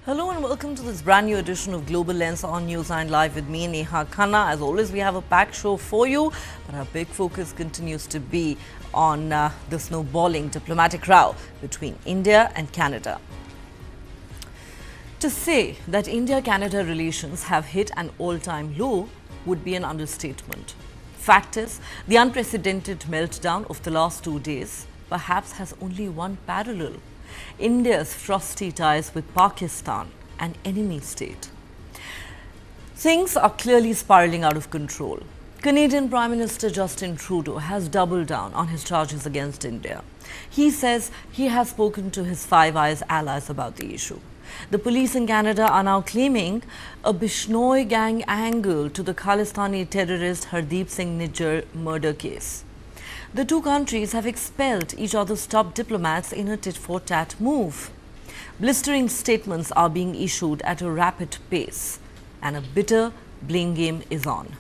Hello and welcome to this brand new edition of Global Lens on Newsline Live with me, Neha Khanna. As always, we have a packed show for you, but our big focus continues to be on the snowballing diplomatic row between India and Canada. To say that India-Canada relations have hit an all-time low would be an understatement. Fact is, the unprecedented meltdown of the last 2 days perhaps has only one parallel: India's frosty ties with Pakistan, an enemy state. Things are clearly spiraling out of control. Canadian Prime Minister Justin Trudeau has doubled down on his charges against India. He says he has spoken to his Five Eyes allies about the issue. The police in Canada are now claiming a Bishnoi gang angle to the Khalistani terrorist Hardeep Singh Nijjar murder case. The two countries have expelled each other's top diplomats in a tit-for-tat move. Blistering statements are being issued at a rapid pace, and a bitter blame game is on.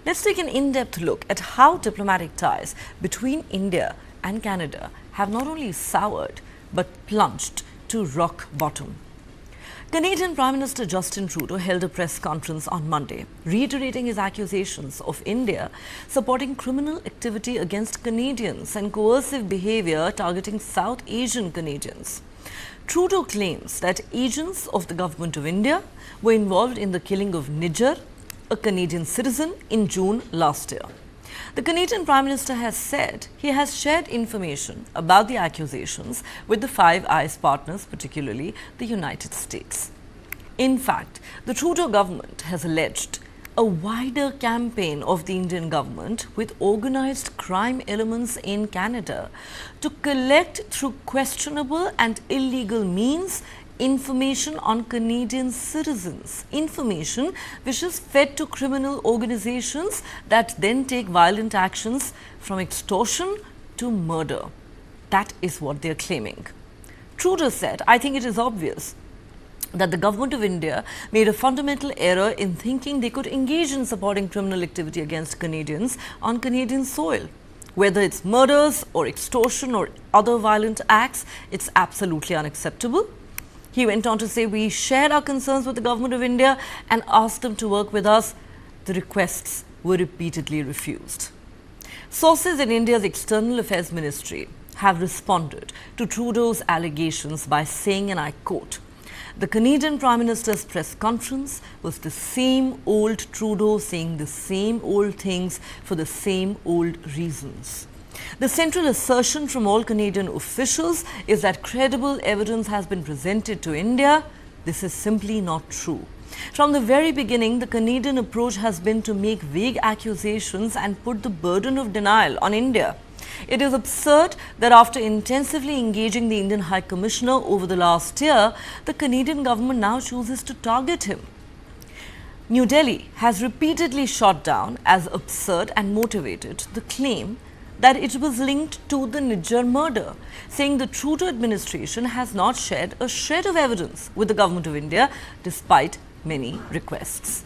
Let's take an in-depth look at how diplomatic ties between India and Canada have not only soured but plunged to rock bottom. Canadian Prime Minister Justin Trudeau held a press conference on Monday, reiterating his accusations of India supporting criminal activity against Canadians and coercive behavior targeting South Asian Canadians. Trudeau claims that agents of the government of India were involved in the killing of Nijjar, a Canadian citizen, in June last year. The Canadian Prime Minister has said he has shared information about the accusations with the Five Eyes partners, particularly the United States. In fact, the Trudeau government has alleged a wider campaign of the Indian government with organized crime elements in Canada to collect through questionable and illegal means information on Canadian citizens, information which is fed to criminal organizations that then take violent actions from extortion to murder. That is what they are claiming. Trudeau said, "I think it is obvious that the government of India made a fundamental error in thinking they could engage in supporting criminal activity against Canadians on Canadian soil. Whether it's murders or extortion or other violent acts, it's absolutely unacceptable." He went on to say, "We shared our concerns with the government of India and asked them to work with us. The requests were repeatedly refused." Sources in India's External Affairs Ministry have responded to Trudeau's allegations by saying, and I quote, "The Canadian Prime Minister's press conference was the same old Trudeau saying the same old things for the same old reasons. The central assertion from all Canadian officials is that credible evidence has been presented to India. This is simply not true. From the very beginning, the Canadian approach has been to make vague accusations and put the burden of denial on India. It is absurd that after intensively engaging the Indian High Commissioner over the last year, the Canadian government now chooses to target him." New Delhi has repeatedly shot down as absurd and motivated the claim that it was linked to the Nijjar murder, saying the Trudeau administration has not shared a shred of evidence with the government of India despite many requests.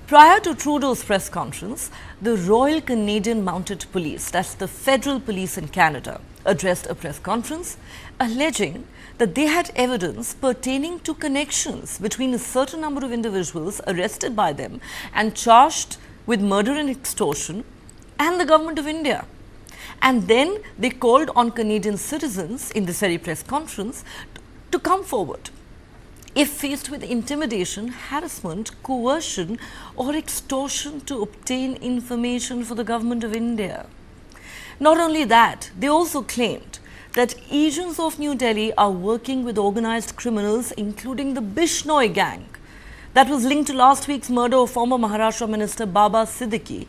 Prior to Trudeau's press conference, the Royal Canadian Mounted Police, that's the federal police in Canada, addressed a press conference alleging that they had evidence pertaining to connections between a certain number of individuals arrested by them and charged with murder and extortion and the government of India. And then they called on Canadian citizens in this very press conference to come forward if faced with intimidation, harassment, coercion or extortion to obtain information for the government of India. Not only that, they also claimed that agents of New Delhi are working with organized criminals, including the Bishnoi gang that was linked to last week's murder of former Maharashtra Minister Baba Siddiqui,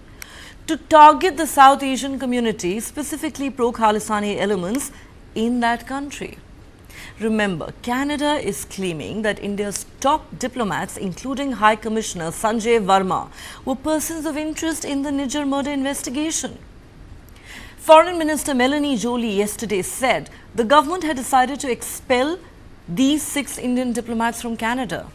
to target the South Asian community, specifically pro-Khalistani elements in that country. Remember, Canada is claiming that India's top diplomats, including High Commissioner Sanjay Verma, were persons of interest in the Nijjar murder investigation. Foreign Minister Melanie Joly yesterday said the government had decided to expel these 6 Indian diplomats from Canada.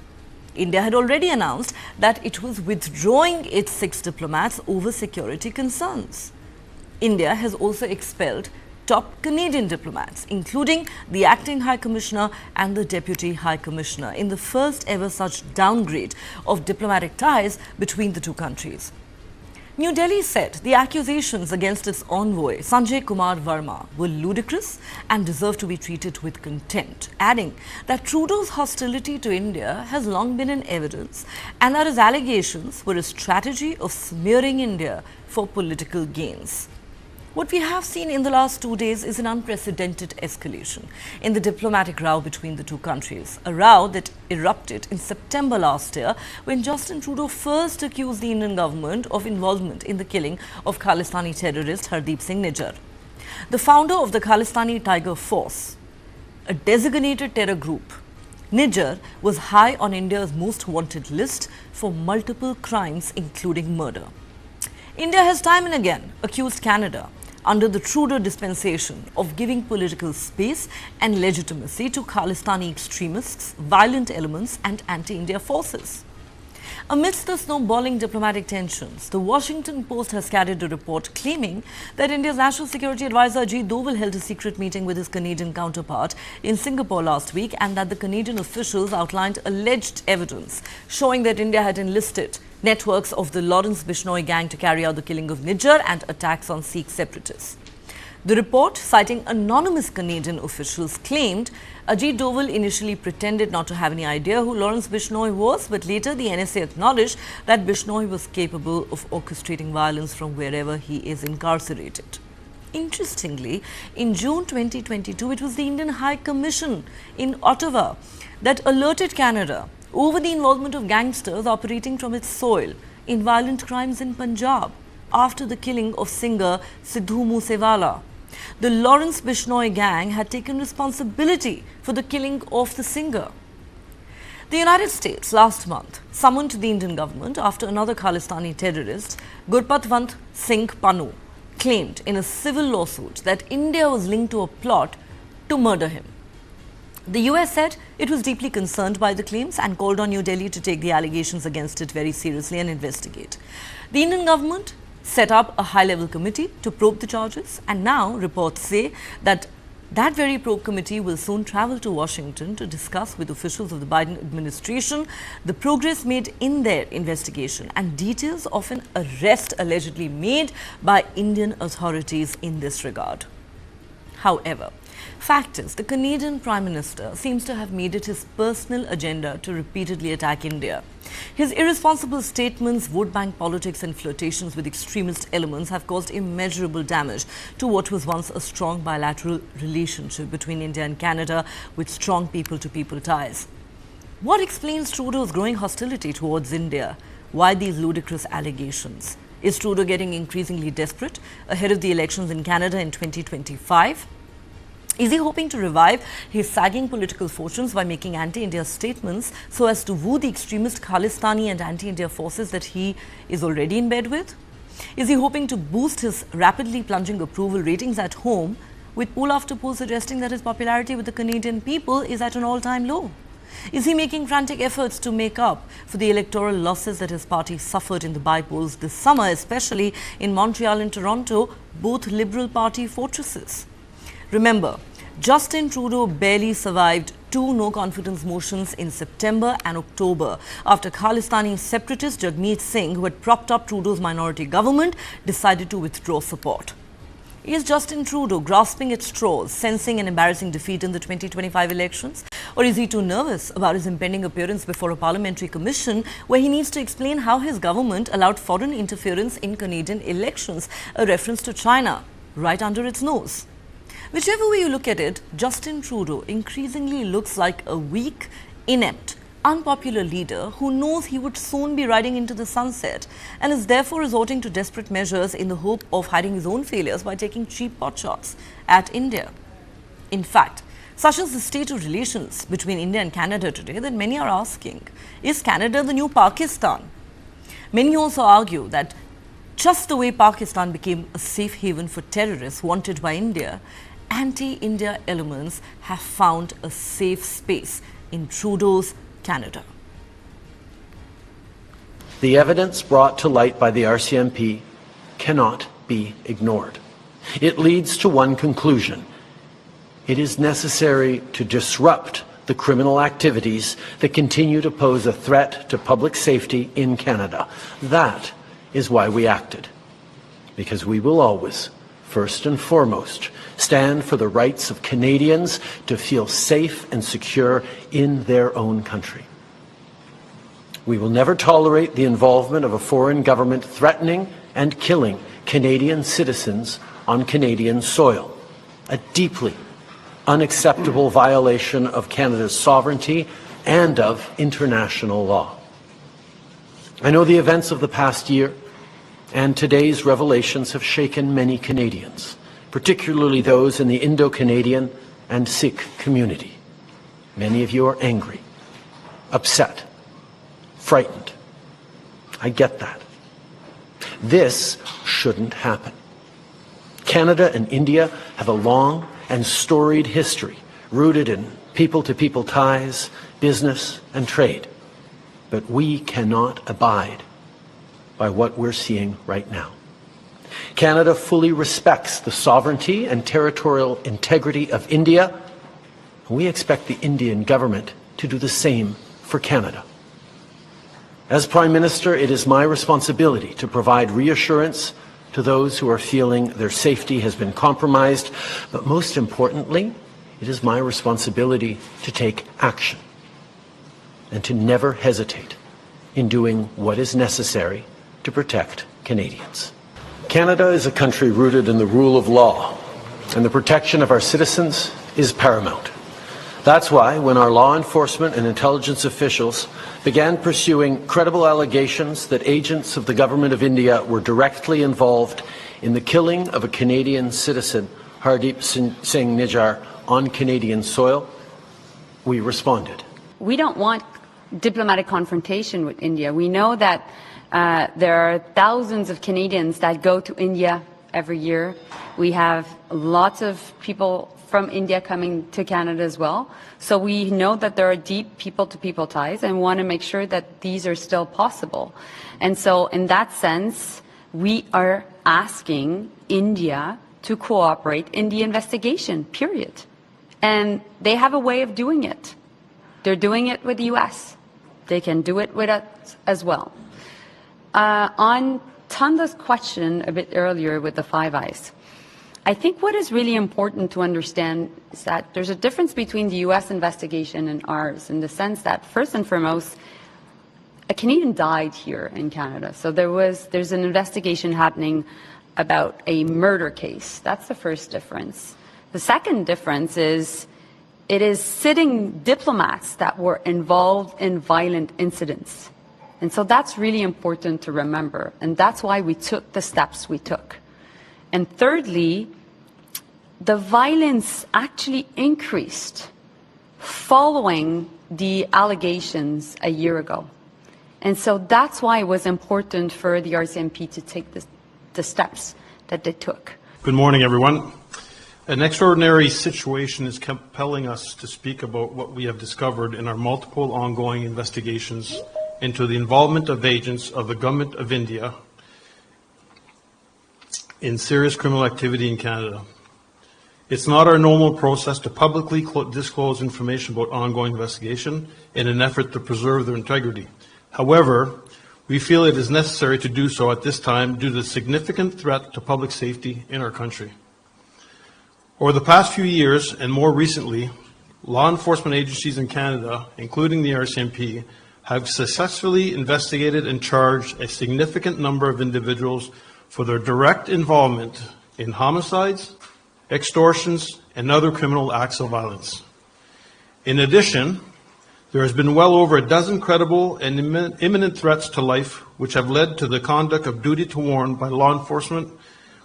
India had already announced that it was withdrawing its 6 diplomats over security concerns. India has also expelled top Canadian diplomats, including the acting High Commissioner and the Deputy High Commissioner, in the first ever such downgrade of diplomatic ties between the two countries. New Delhi said the accusations against its envoy, Sanjay Kumar Verma, were ludicrous and deserve to be treated with contempt, adding that Trudeau's hostility to India has long been in evidence and that his allegations were a strategy of smearing India for political gains. What we have seen in the last 2 days is an unprecedented escalation in the diplomatic row between the two countries, a row that erupted in September last year when Justin Trudeau first accused the Indian government of involvement in the killing of Khalistani terrorist Hardeep Singh Nijjar. The founder of the Khalistani Tiger Force, a designated terror group, Nijjar was high on India's most wanted list for multiple crimes including murder. India has time and again accused Canada under the Trudeau dispensation of giving political space and legitimacy to Khalistani extremists, violent elements and anti-India forces. Amidst the snowballing diplomatic tensions, the Washington Post has carried a report claiming that India's National Security Advisor Ajit Doval held a secret meeting with his Canadian counterpart in Singapore last week and that the Canadian officials outlined alleged evidence showing that India had enlisted networks of the Lawrence Bishnoi gang to carry out the killing of Nijjar and attacks on Sikh separatists. The report, citing anonymous Canadian officials, claimed Ajit Doval initially pretended not to have any idea who Lawrence Bishnoi was, but later the NSA acknowledged that Bishnoi was capable of orchestrating violence from wherever he is incarcerated. Interestingly, in June 2022, it was the Indian High Commission in Ottawa that alerted Canada over the involvement of gangsters operating from its soil in violent crimes in Punjab after the killing of singer Sidhu Moosewala. The Lawrence Bishnoi gang had taken responsibility for the killing of the singer. The United States last month summoned the Indian government after another Khalistani terrorist, Gurpatwant Singh Pannu, claimed in a civil lawsuit that India was linked to a plot to murder him. The US said it was deeply concerned by the claims and called on New Delhi to take the allegations against it very seriously and investigate. The Indian government set up a high-level committee to probe the charges, and now reports say that that very probe committee will soon travel to Washington to discuss with officials of the Biden administration the progress made in their investigation and details of an arrest allegedly made by Indian authorities in this regard. However, fact is, the Canadian Prime Minister seems to have made it his personal agenda to repeatedly attack India. His irresponsible statements, vote bank politics and flirtations with extremist elements have caused immeasurable damage to what was once a strong bilateral relationship between India and Canada with strong people-to-people ties. What explains Trudeau's growing hostility towards India? Why these ludicrous allegations? Is Trudeau getting increasingly desperate ahead of the elections in Canada in 2025? Is he hoping to revive his sagging political fortunes by making anti-India statements so as to woo the extremist Khalistani and anti-India forces that he is already in bed with? Is he hoping to boost his rapidly plunging approval ratings at home, with poll after poll suggesting that his popularity with the Canadian people is at an all-time low? Is he making frantic efforts to make up for the electoral losses that his party suffered in the by-polls this summer, especially in Montreal and Toronto, both Liberal Party fortresses? Remember, Justin Trudeau barely survived 2 no-confidence motions in September and October after Khalistani separatist Jagmeet Singh, who had propped up Trudeau's minority government, decided to withdraw support. Is Justin Trudeau grasping at straws, sensing an embarrassing defeat in the 2025 elections? Or is he too nervous about his impending appearance before a parliamentary commission where he needs to explain how his government allowed foreign interference in Canadian elections, a reference to China, right under its nose? Whichever way you look at it, Justin Trudeau increasingly looks like a weak, inept, unpopular leader who knows he would soon be riding into the sunset and is therefore resorting to desperate measures in the hope of hiding his own failures by taking cheap potshots at India. In fact, such is the state of relations between India and Canada today that many are asking, is Canada the new Pakistan? Many also argue that just the way Pakistan became a safe haven for terrorists wanted by India, anti-India elements have found a safe space in Trudeau's Canada. The evidence brought to light by the RCMP cannot be ignored. It leads to one conclusion. It is necessary to disrupt the criminal activities that continue to pose a threat to public safety in Canada. That is why we acted. Because we will always, first and foremost, stand for the rights of Canadians to feel safe and secure in their own country. We will never tolerate the involvement of a foreign government threatening and killing Canadian citizens on Canadian soil, a deeply unacceptable violation of Canada's sovereignty and of international law. I know the events of the past year and today's revelations have shaken many Canadians, particularly those in the Indo-Canadian and Sikh community. Many of you are angry, upset, frightened. I get that. This shouldn't happen. Canada and India have a long and storied history rooted in people-to-people ties, business and trade. But we cannot abide by what we're seeing right now. Canada fully respects the sovereignty and territorial integrity of India, and we expect the Indian government to do the same for Canada. As Prime Minister, it is my responsibility to provide reassurance to those who are feeling their safety has been compromised, but most importantly, it is my responsibility to take action and to never hesitate in doing what is necessary to protect Canadians. Canada is a country rooted in the rule of law, and the protection of our citizens is paramount. That's why, when our law enforcement and intelligence officials began pursuing credible allegations that agents of the Government of India were directly involved in the killing of a Canadian citizen, Hardeep Singh Nijjar, on Canadian soil, we responded. We don't want diplomatic confrontation with India. We know that there are thousands of Canadians that go to India every year. We have lots of people from India coming to Canada as well. So we know that there are deep people-to-people ties and want to make sure that these are still possible. And so in that sense, we are asking India to cooperate in the investigation, period. And they have a way of doing it. They're doing it with the U.S. They can do it with us as well. On Tanda's question a bit earlier with the Five Eyes, I think what is really important to understand is that there's a difference between the U.S. investigation and ours, in the sense that, first and foremost, a Canadian died here in Canada. So there's an investigation happening about a murder case. That's the first difference. The second difference is it is sitting diplomats that were involved in violent incidents. And so that's really important to remember. And that's why we took the steps we took. And thirdly, the violence actually increased following the allegations a year ago. And so that's why it was important for the RCMP to take the steps that they took. Good morning, everyone. An extraordinary situation is compelling us to speak about what we have discovered in our multiple ongoing investigations into the involvement of agents of the Government of India in serious criminal activity in Canada. It's not our normal process to publicly disclose information about ongoing investigation in an effort to preserve their integrity. However, we feel it is necessary to do so at this time due to the significant threat to public safety in our country. Over the past few years, and more recently, law enforcement agencies in Canada, including the RCMP, have successfully investigated and charged a significant number of individuals for their direct involvement in homicides, extortions, and other criminal acts of violence. In addition, there has been well over a dozen credible and imminent threats to life which have led to the conduct of duty to warn by law enforcement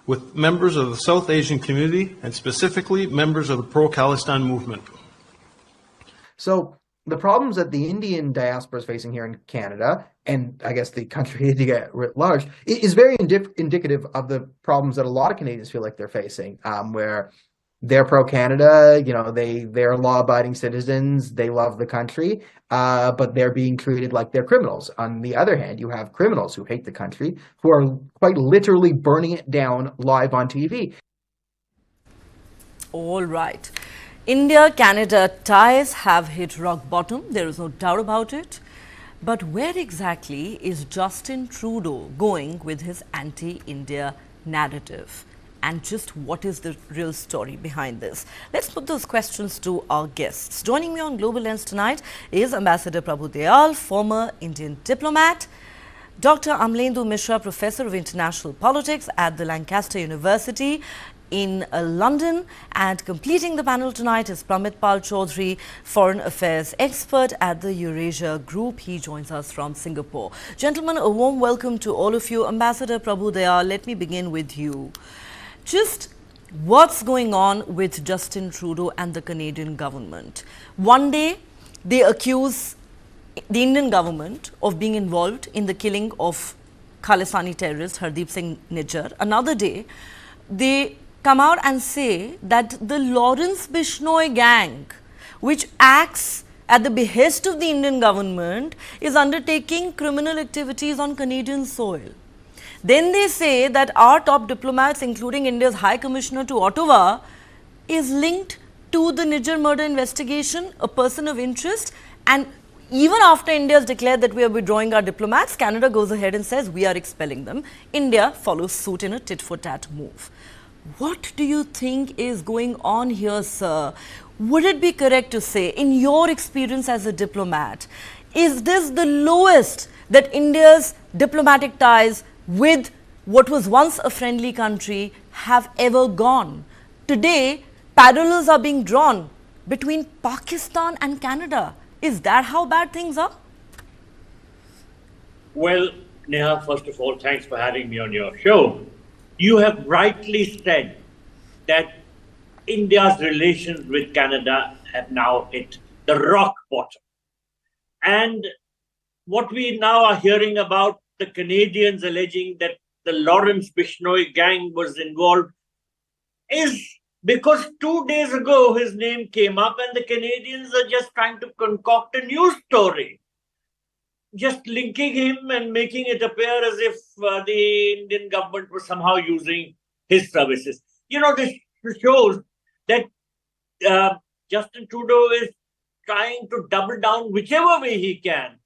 with members of the South Asian community and specifically members of the pro-Khalistani movement. So the problems that the Indian diaspora is facing here in Canada, and I guess the country India writ large, is very indicative of the problems that a lot of Canadians feel like they're facing, where they're pro-Canada, you know, they're law-abiding citizens, they love the country, but they're being treated like they're criminals. On the other hand, you have criminals who hate the country, who are quite literally burning it down live on TV. All right. India-Canada ties have hit rock bottom. There is no doubt about it. But where exactly is Justin Trudeau going with his anti-India narrative? And just what is the real story behind this? Let's put those questions to our guests. Joining me on Global Lens tonight is Ambassador Prabhu Dayal, former Indian diplomat, Dr. Amlendu Mishra, Professor of International Politics at the Lancaster University in London, and completing the panel tonight is Pramit Pal Chaudhary, Foreign Affairs expert at the Eurasia Group. He joins us from Singapore. Gentlemen, a warm welcome to all of you. Ambassador Prabhu Dayal, let me begin with you. Just what's going on with Justin Trudeau and the Canadian government? One day, they accuse the Indian government of being involved in the killing of Khalistani terrorist Hardeep Singh Nijjar. Another day, they come out and say that the Lawrence Bishnoi gang, which acts at the behest of the Indian government, is undertaking criminal activities on Canadian soil. Then they say that our top diplomats, including India's High Commissioner to Ottawa, is linked to the Nijjar murder investigation, a person of interest. And even after India has declared that we are withdrawing our diplomats, Canada goes ahead and says we are expelling them. India follows suit in a tit-for-tat move. What do you think is going on here, sir? Would it be correct to say, in your experience as a diplomat, is this the lowest that India's diplomatic ties with what was once a friendly country have ever gone? Today, parallels are being drawn between Pakistan and Canada. Is that how bad things are? Well, Neha, first of all, thanks for having me on your show. You have rightly said that India's relations with Canada have now hit the rock bottom. And what we now are hearing about the Canadians alleging that the Lawrence Bishnoi gang was involved is because 2 days ago his name came up and the Canadians are just trying to concoct a news story, just linking him and making it appear as if the Indian government was somehow using his services. You know, this shows that Justin Trudeau is trying to double down whichever way he can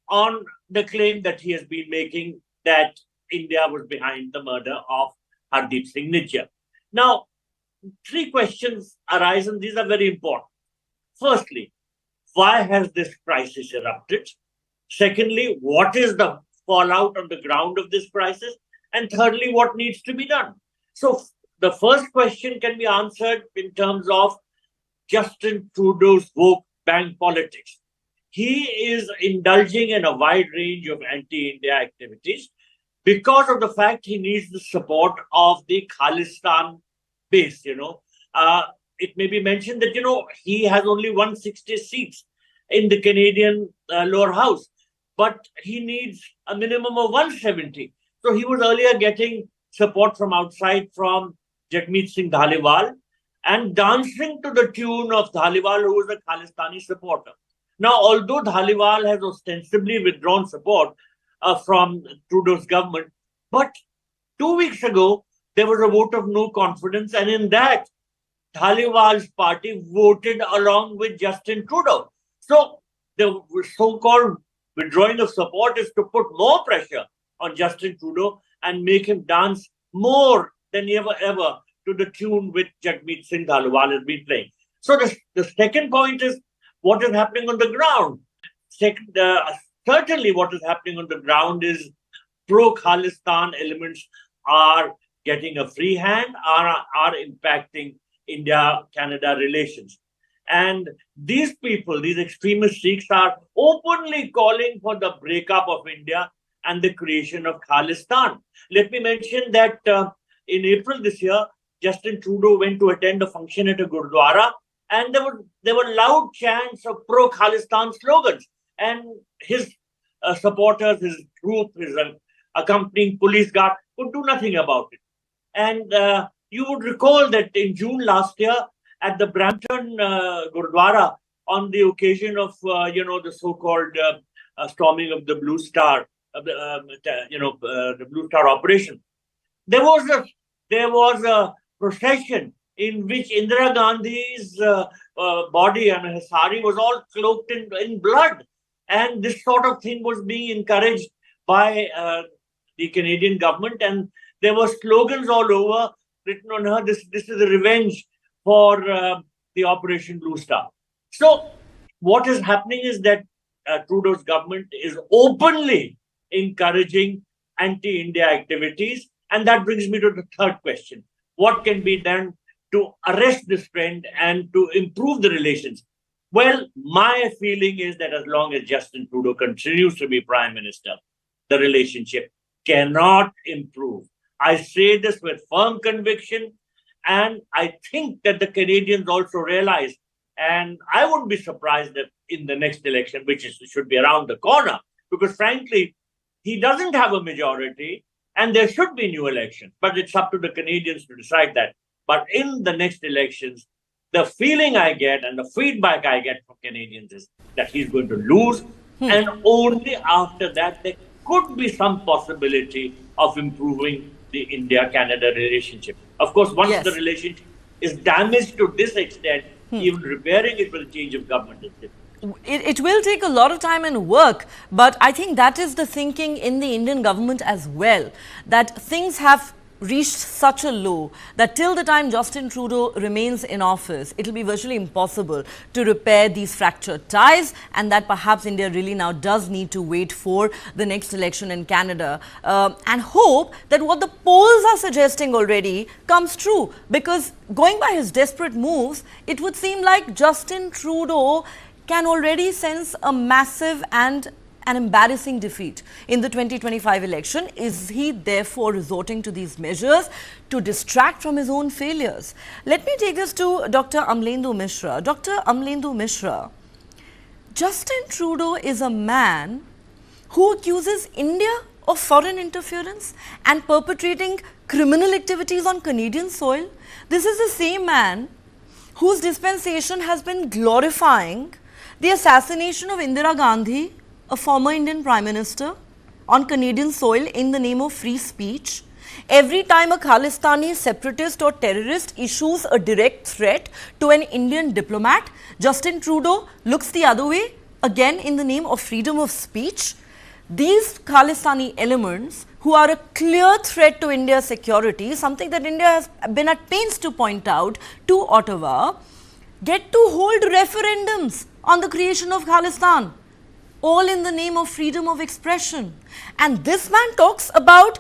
on the claim that he has been making that India was behind the murder of Hardeep Singh Nijjar. Now, three questions arise, and these are very important. Firstly, why has this crisis erupted? Secondly, what is the fallout on the ground of this crisis? And thirdly, what needs to be done? So the first question can be answered in terms of Justin Trudeau's woke bank politics. He is indulging in a wide range of anti-India activities because of the fact he needs the support of the Khalistan base. It may be mentioned that, he has only 160 seats in the Canadian lower house, but he needs a minimum of 170. So he was earlier getting support from outside from Jagmeet Singh Dhaliwal and dancing to the tune of Dhaliwal, who was a Khalistani supporter. Now, although Dhaliwal has ostensibly withdrawn support from Trudeau's government, but 2 weeks ago, there was a vote of no confidence, and in that, Dhaliwal's party voted along with Justin Trudeau. So the so-called withdrawing of support is to put more pressure on Justin Trudeau and make him dance more than ever to the tune which Jagmeet Singh Dhaliwal has been playing. So the second point is what is happening on the ground. Certainly what is happening on the ground is pro-Khalistan elements are getting a free hand, are impacting India-Canada relations. And these people, these extremist Sikhs, are openly calling for the breakup of India and the creation of Khalistan. Let me mention that in April this year, Justin Trudeau went to attend a function at a Gurdwara, and there were loud chants of pro-Khalistan slogans. And his supporters, his group, his accompanying police guard could do nothing about it. And you would recall that in June last year, at the Brampton Gurdwara, on the occasion of the so-called storming of the Blue Star, the Blue Star operation, there was a procession in which Indira Gandhi's body, I mean, her sari was all cloaked in blood. And this sort of thing was being encouraged by the Canadian government. And there were slogans all over written on her, this is a revenge for the Operation Blue Star. So what is happening is that Trudeau's government is openly encouraging anti-India activities. And that brings me to the third question. What can be done to arrest this trend and to improve the relations? Well, my feeling is that as long as Justin Trudeau continues to be Prime Minister, the relationship cannot improve. I say this with firm conviction, and I think that the Canadians also realize, and I wouldn't be surprised that in the next election, which should be around the corner, because frankly, he doesn't have a majority, and there should be new elections. But it's up to the Canadians to decide that. But in the next elections, the feeling I get and the feedback I get from Canadians is that he's going to lose. And only after that, there could be some possibility of improving the India-Canada relationship. Of course, once the relationship is damaged to this extent, even repairing it with a change of government is difficult. It will take a lot of time and work, but I think that is the thinking in the Indian government as well, that things have reached such a low that till the time Justin Trudeau remains in office, it will be virtually impossible to repair these fractured ties, and that perhaps India really now does need to wait for the next election in Canada and hope that what the polls are suggesting already comes true. Because going by his desperate moves, it would seem like Justin Trudeau can already sense a massive and an embarrassing defeat in the 2025 election. Is he therefore resorting to these measures to distract from his own failures? Let me take this to Dr. Amlendu Mishra. Dr. Amlendu Mishra, Justin Trudeau is a man who accuses India of foreign interference and perpetrating criminal activities on Canadian soil. This is the same man whose dispensation has been glorifying the assassination of Indira Gandhi, a former Indian Prime Minister, on Canadian soil in the name of free speech. Every time a Khalistani separatist or terrorist issues a direct threat to an Indian diplomat, Justin Trudeau looks the other way, again in the name of freedom of speech. These Khalistani elements, who are a clear threat to India's security, something that India has been at pains to point out to Ottawa, get to hold referendums on the creation of Khalistan, all in the name of freedom of expression. And this man talks about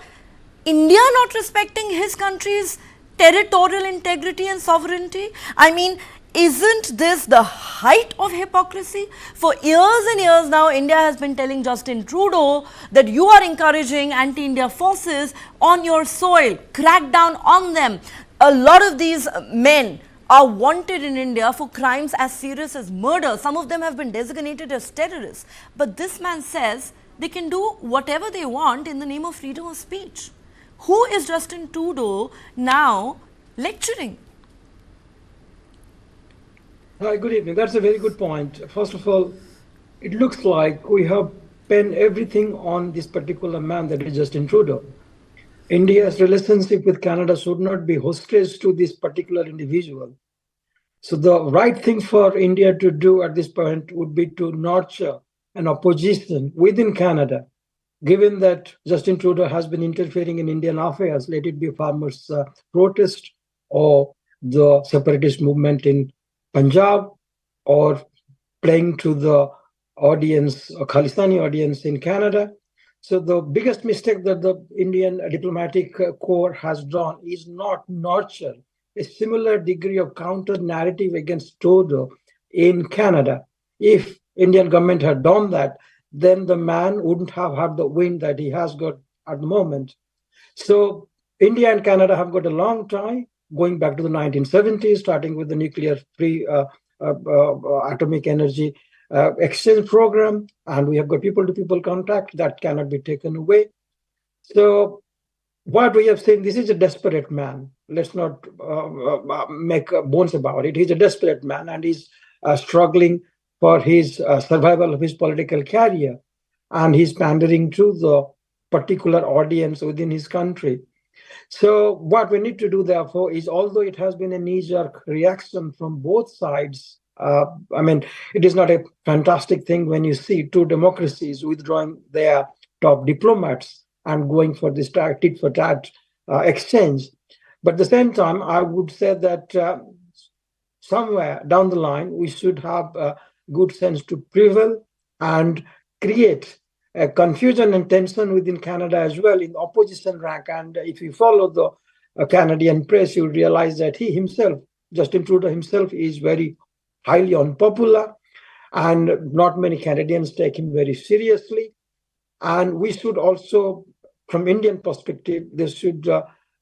India not respecting his country's territorial integrity and sovereignty. I mean, isn't this the height of hypocrisy? For years and years now, India has been telling Justin Trudeau that you are encouraging anti-India forces on your soil, crack down on them. A lot of these men are wanted in India for crimes as serious as murder. Some of them have been designated as terrorists. But this man says they can do whatever they want in the name of freedom of speech. Who is Justin Trudeau now lecturing? Hi, good evening. That's a very good point. First of all, it looks like we have pinned everything on this particular man, that is Justin Trudeau. India's relationship with Canada should not be hostage to this particular individual. So the right thing for India to do at this point would be to nurture an opposition within Canada, given that Justin Trudeau has been interfering in Indian affairs, let it be farmers' protest or the separatist movement in Punjab, or playing to the audience, or Khalistani audience in Canada. So the biggest mistake that the Indian diplomatic corps has done is not nurture a similar degree of counter narrative against Trudeau in Canada. If Indian government had done that, then the man wouldn't have had the wind that he has got at the moment. So India and Canada have got a long tie, going back to the 1970s, starting with the nuclear-free atomic energy exchange program, and we have got people-to-people contact that cannot be taken away. So what we have seen, this is a desperate man. Let's not make bones about it. He's a desperate man, and he's struggling for his survival of his political career, and he's pandering to the particular audience within his country. So what we need to do, therefore, is although it has been a knee-jerk reaction from both sides, I mean, it is not a fantastic thing when you see two democracies withdrawing their top diplomats and going for this tit for tat exchange. But at the same time, I would say that somewhere down the line, we should have good sense to prevail and create a confusion and tension within Canada as well in opposition rank. And if you follow the Canadian press, you realize that he himself, Justin Trudeau himself, is very highly unpopular, and not many Canadians take him very seriously. And we should also, from Indian perspective, they should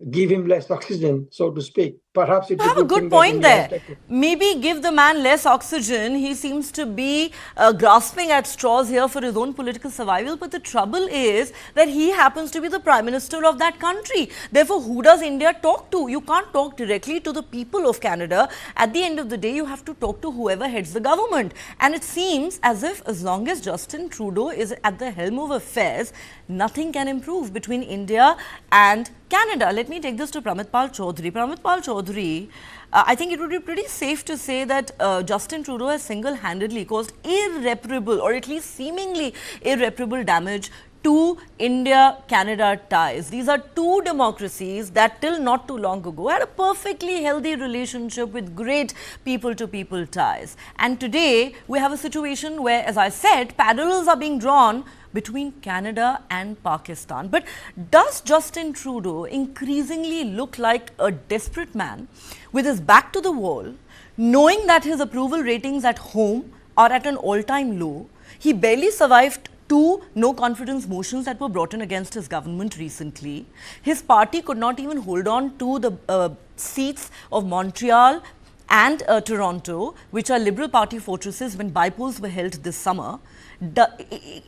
give him less oxygen, so to speak. Perhaps it's You have a good thing point that there. Maybe give the man less oxygen. He seems to be grasping at straws here for his own political survival. But the trouble is that he happens to be the Prime Minister of that country. Therefore, who does India talk to? You can't talk directly to the people of Canada. At the end of the day, you have to talk to whoever heads the government. And it seems as if as long as Justin Trudeau is at the helm of affairs, nothing can improve between India and Canada. Let me take this to Pramitpal Chaudhary. Pramitpal Chaudhary, I think it would be pretty safe to say that Justin Trudeau has single-handedly caused irreparable, or at least seemingly irreparable damage to India-Canada ties. These are two democracies that till not too long ago had a perfectly healthy relationship with great people-to-people ties. And today, we have a situation where, as I said, parallels are being drawn between Canada and Pakistan. But does Justin Trudeau increasingly look like a desperate man with his back to the wall, knowing that his approval ratings at home are at an all-time low? He barely survived two no-confidence motions that were brought in against his government recently. His party could not even hold on to the seats of Montreal and Toronto, which are Liberal Party fortresses, when by-polls were held this summer.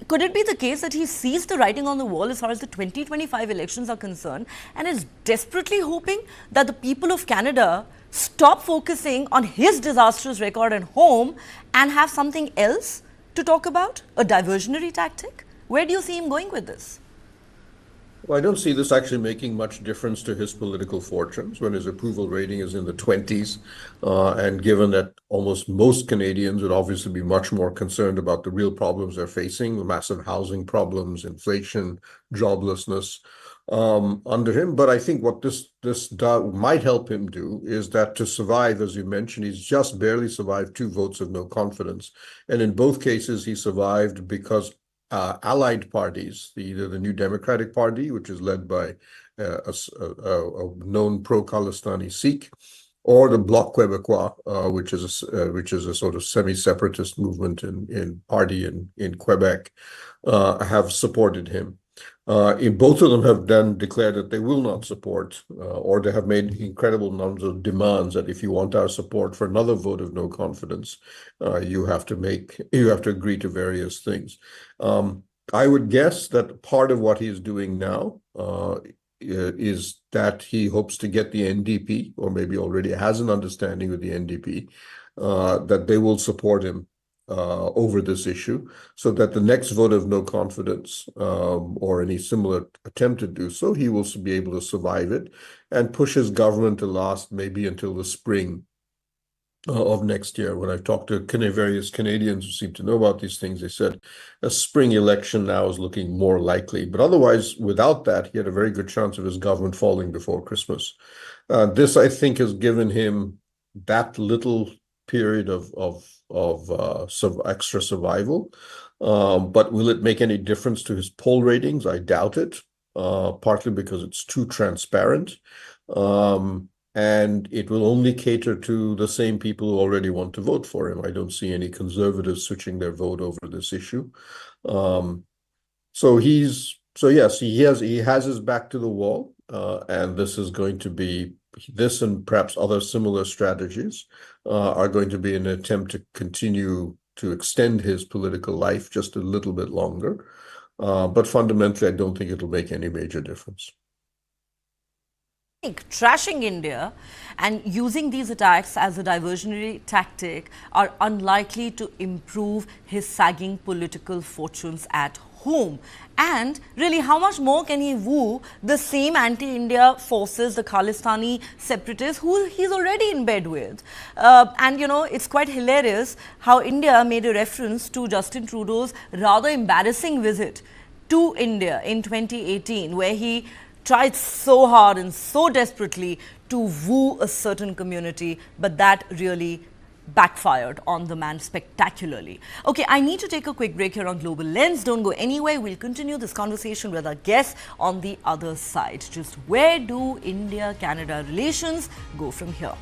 Could it be the case that he sees the writing on the wall as far as the 2025 elections are concerned and is desperately hoping that the people of Canada stop focusing on his disastrous record at home and have something else to talk about? A diversionary tactic? Where do you see him going with this? Well, I don't see this actually making much difference to his political fortunes when his approval rating is in the 20s. And given that almost most Canadians would obviously be much more concerned about the real problems they're facing, the massive housing problems, inflation, joblessness under him. But I think what this might help him do is that to survive, as you mentioned, he's just barely survived 2 votes of no confidence. And in both cases, he survived because allied parties, either the New Democratic Party, which is led by a known pro-Khalistani Sikh, or the Bloc Québécois, which is a sort of semi-separatist movement in party in Quebec, have supported him. In both of them have then declared that they will not support, or they have made incredible numbers of demands that if you want our support for another vote of no confidence, you have to agree to various things. I would guess that part of what he is doing now is that he hopes to get the NDP, or maybe already has an understanding with the NDP, that they will support him over this issue, so that the next vote of no confidence or any similar attempt to do so, he will be able to survive it and push his government to last maybe until the spring of next year. When I've talked to various Canadians who seem to know about these things, they said a spring election now is looking more likely. But otherwise, without that, he had a very good chance of his government falling before Christmas. This, I think, has given him that little period of extra survival. But will it make any difference to his poll ratings? I doubt it, partly because it's too transparent. And it will only cater to the same people who already want to vote for him. I don't see any conservatives switching their vote over this issue. So yes, he has his back to the wall, and this is going to be, this and perhaps other similar strategies are going to be an attempt to continue to extend his political life just a little bit longer. But fundamentally, I don't think it'll make any major difference. Trashing India and using these attacks as a diversionary tactic are unlikely to improve his sagging political fortunes at home. And really, how much more can he woo the same anti-India forces, the Khalistani separatists, who he's already in bed with? And you know, it's quite hilarious how India made a reference to Justin Trudeau's rather embarrassing visit to India in 2018, where he tried so hard and so desperately to woo a certain community, but that really backfired on the man spectacularly. Okay, I need to take a quick break here on Global Lens. Don't go anywhere. We'll continue this conversation with our guests on the other side. Just where do India-Canada relations go from here?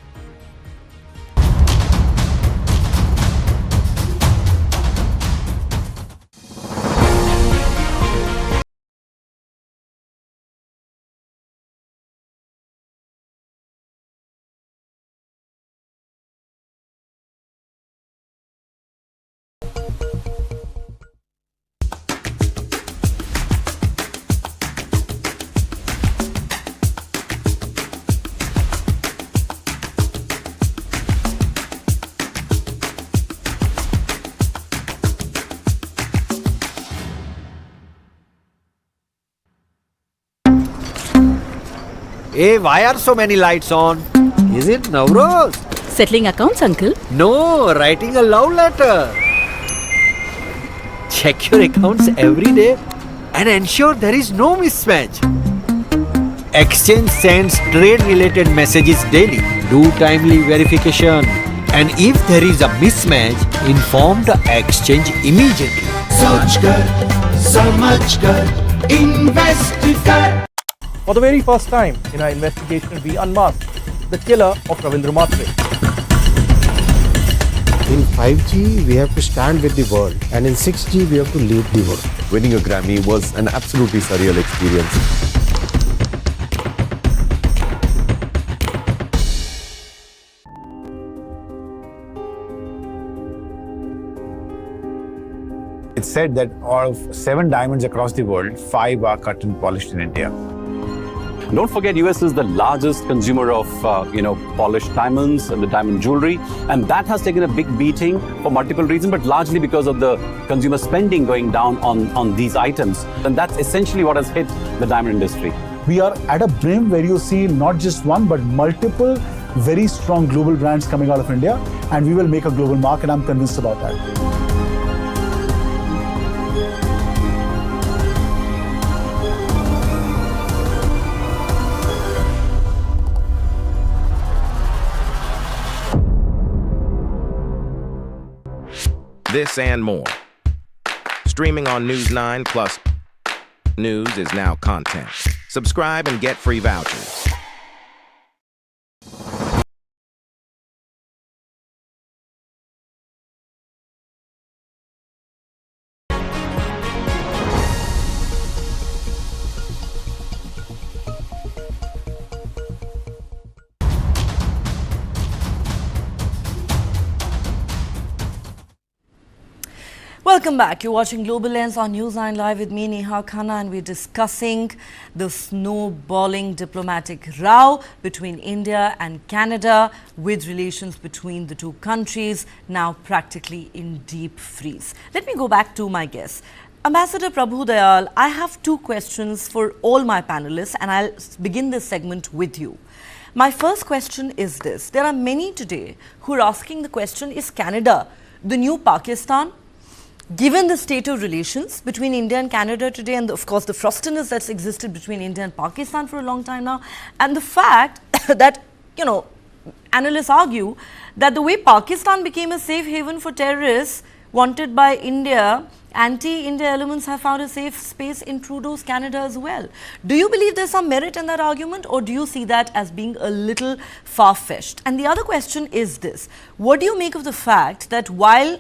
Hey, why are so many lights on? Is it Navroz? Settling accounts, uncle? No, writing a love letter. Check your accounts every day and ensure there is no mismatch. Exchange sends trade-related messages daily. Do timely verification. And if there is a mismatch, inform the exchange immediately. Soch kar, samajh kar, invest kar. For the very first time in our investigation, we unmasked the killer of Ravindra Matre. In 5G, we have to stand with the world, and in 6G, we have to lead the world. Winning a Grammy was an absolutely surreal experience. It's said that out of 7 diamonds across the world, 5 are cut and polished in India. Don't forget, US is the largest consumer of, polished diamonds and the diamond jewelry. And that has taken a big beating for multiple reasons, but largely because of the consumer spending going down on these items. And that's essentially what has hit the diamond industry. We are at a brim where you see not just one, but multiple very strong global brands coming out of India. And we will make a global mark, and I'm convinced about that. This and more. Streaming on News 9 Plus. News is now content. Subscribe and get free vouchers. Welcome back. You're watching Global Lens on News 9 Live with me, Neha Khanna, and we're discussing the snowballing diplomatic row between India and Canada, with relations between the two countries now practically in deep freeze. Let me go back to my guests. Ambassador Prabhu Dayal, I have 2 questions for all my panelists, and I'll begin this segment with you. My first question is this. There are many today who are asking the question, is Canada the new Pakistan? Given the state of relations between India and Canada today, and of course the frostiness that's existed between India and Pakistan for a long time now, and the fact that, analysts argue that the way Pakistan became a safe haven for terrorists wanted by India, anti-India elements have found a safe space in Trudeau's Canada as well. Do you believe there's some merit in that argument, or do you see that as being a little far-fetched? And the other question is this. What do you make of the fact that while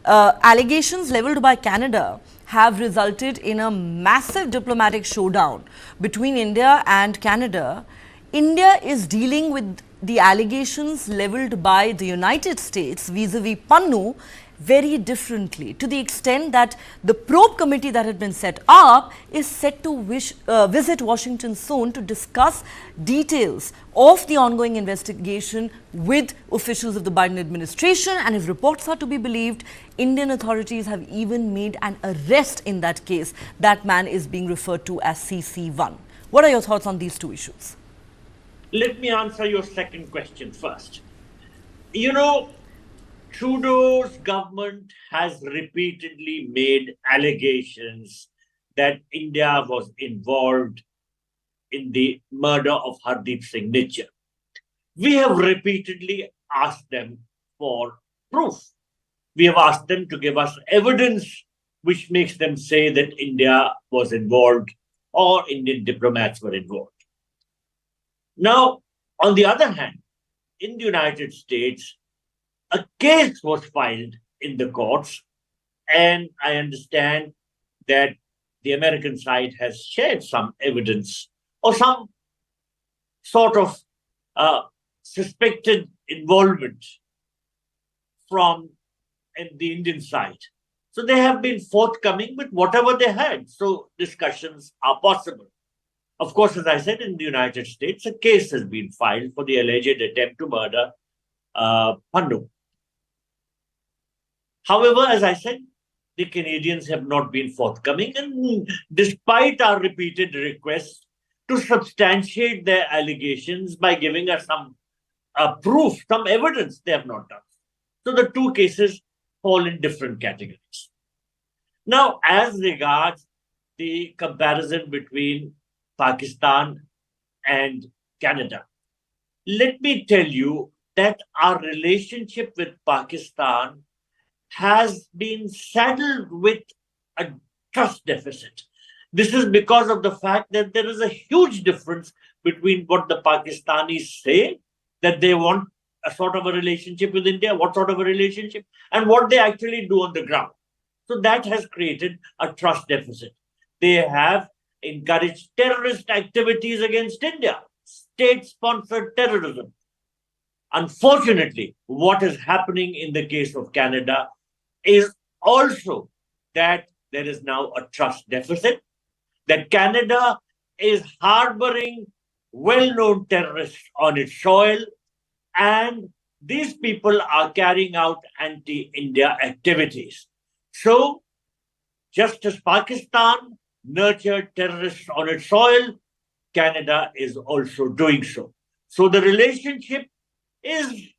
allegations leveled by Canada have resulted in a massive diplomatic showdown between India and Canada, India is dealing with the allegations leveled by the United States vis-a-vis Pannu very differently, to the extent that the probe committee that had been set up is set to visit Washington soon to discuss details of the ongoing investigation with officials of the Biden administration. And if reports are to be believed, Indian authorities have even made an arrest in that case. That man is being referred to as CC1. What are your thoughts on these two issues? Let me answer your second question first. You know, Trudeau's government has repeatedly made allegations that India was involved in the murder of Hardeep Singh Nijjar. We have repeatedly asked them for proof. We have asked them to give us evidence which makes them say that India was involved or Indian diplomats were involved. Now, on the other hand, in the United States, a case was filed in the courts, and I understand that the American side has shared some evidence or some sort of suspected involvement from the Indian side. So they have been forthcoming with whatever they had. So discussions are possible. Of course, as I said, in the United States, a case has been filed for the alleged attempt to murder Pannu. However, as I said, the Canadians have not been forthcoming, and despite our repeated requests to substantiate their allegations by giving us some proof, some evidence, they have not done. So the two cases fall in different categories. Now, as regards the comparison between Pakistan and Canada, let me tell you that our relationship with Pakistan has been saddled with a trust deficit. This is because of the fact that there is a huge difference between what the Pakistanis say, that they want a sort of a relationship with India, what sort of a relationship, and what they actually do on the ground. So that has created a trust deficit. They have encouraged terrorist activities against India, state-sponsored terrorism. Unfortunately, what is happening in the case of Canada is also that there is now a trust deficit, that Canada is harboring well-known terrorists on its soil, and these people are carrying out anti-India activities. So, just as Pakistan nurtured terrorists on its soil, Canada is also doing so. So the relationship is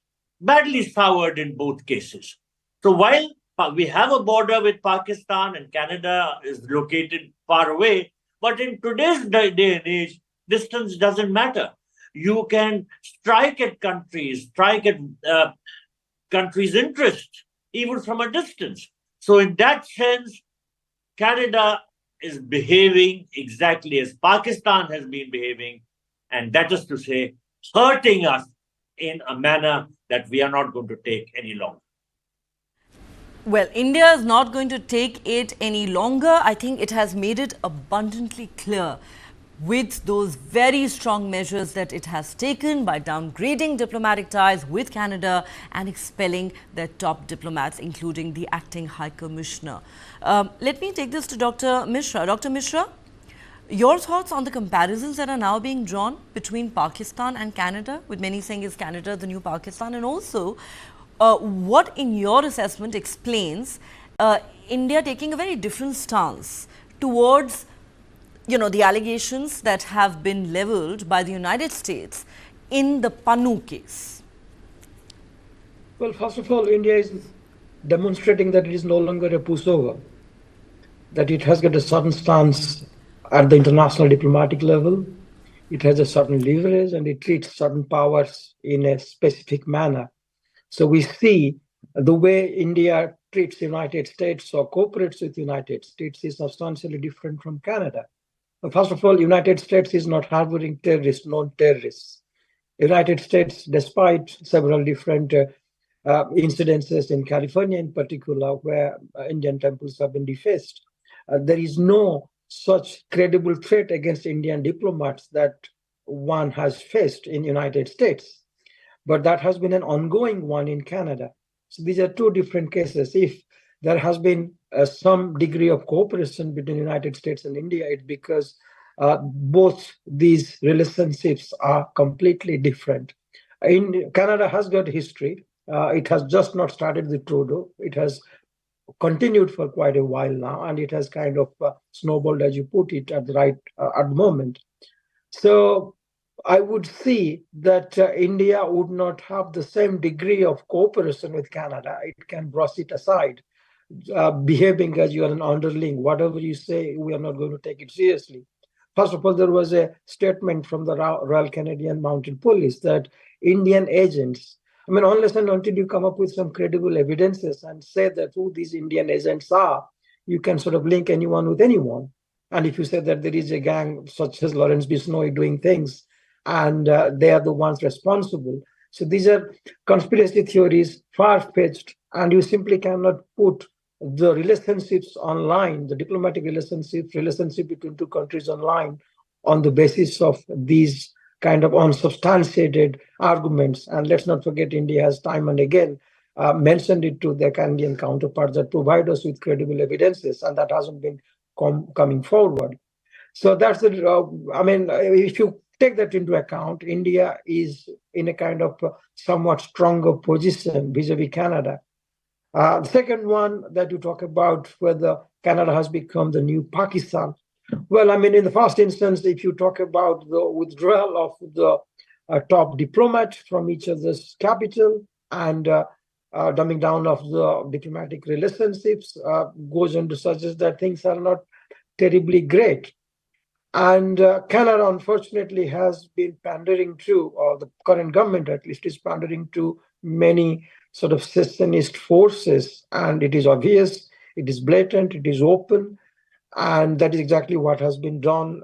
badly soured in both cases. So while we have a border with Pakistan and Canada is located far away, but in today's day and age, distance doesn't matter. You can strike at countries' interest, even from a distance. So in that sense, Canada is behaving exactly as Pakistan has been behaving, and that is to say, hurting us in a manner that we are not going to take any longer. Well, India is not going to take it any longer. I think it has made it abundantly clear with those very strong measures that it has taken by downgrading diplomatic ties with Canada and expelling their top diplomats, including the acting High Commissioner. Let me take this to Dr. Mishra. Dr. Mishra, your thoughts on the comparisons that are now being drawn between Pakistan and Canada, with many saying is Canada the new Pakistan, and also what in your assessment explains India taking a very different stance towards the allegations that have been leveled by the United States in the Pannu case? Well, first of all, India is demonstrating that it is no longer a pushover, that it has got a certain stance at the international diplomatic level. It has a certain leverage and it treats certain powers in a specific manner. So we see the way India treats the United States or cooperates with the United States is substantially different from Canada. First of all, United States is not harboring terrorists, non-terrorists. United States, despite several different incidences in California in particular, where Indian temples have been defaced, there is no such credible threat against Indian diplomats that one has faced in United States. but that has been an ongoing one in Canada. So these are two different cases. If there has been some degree of cooperation between the United States and India, it's because both these relationships are completely different. Canada has got history. It has just not started with Trudeau. It has continued for quite a while now, and it has kind of snowballed, as you put it, at the moment. So I would see that India would not have the same degree of cooperation with Canada. It can brush it aside, behaving as you are an underling. Whatever you say, we are not going to take it seriously. First of all, there was a statement from the Royal Canadian Mounted Police that Indian agents, I mean, unless and until you come up with some credible evidences and say that who these Indian agents are, you can sort of link anyone with anyone. And if you say that there is a gang such as Lawrence Bisnoy doing things and they are the ones responsible. So these are conspiracy theories, far-fetched, and you simply cannot put the relationships online, the diplomatic relationship between two countries online on the basis of these kind of unsubstantiated arguments. And let's not forget, India has time and again mentioned it to their Canadian counterparts that provide us with credible evidences, and that hasn't been coming forward. So that's the, I mean, if you take that into account, India is in a kind of somewhat stronger position vis-a-vis Canada. The second one that you talk about, whether Canada has become the new Pakistan. Well, I mean, in the first instance, if you talk about the withdrawal of the top diplomat from each other's capital and dumbing down of the diplomatic relationships, goes on to suggest that things are not terribly great. And Canada, unfortunately, has been pandering to, or the current government at least, is pandering to many sort of secessionist forces. And it is obvious, it is blatant, it is open. And that is exactly what has been done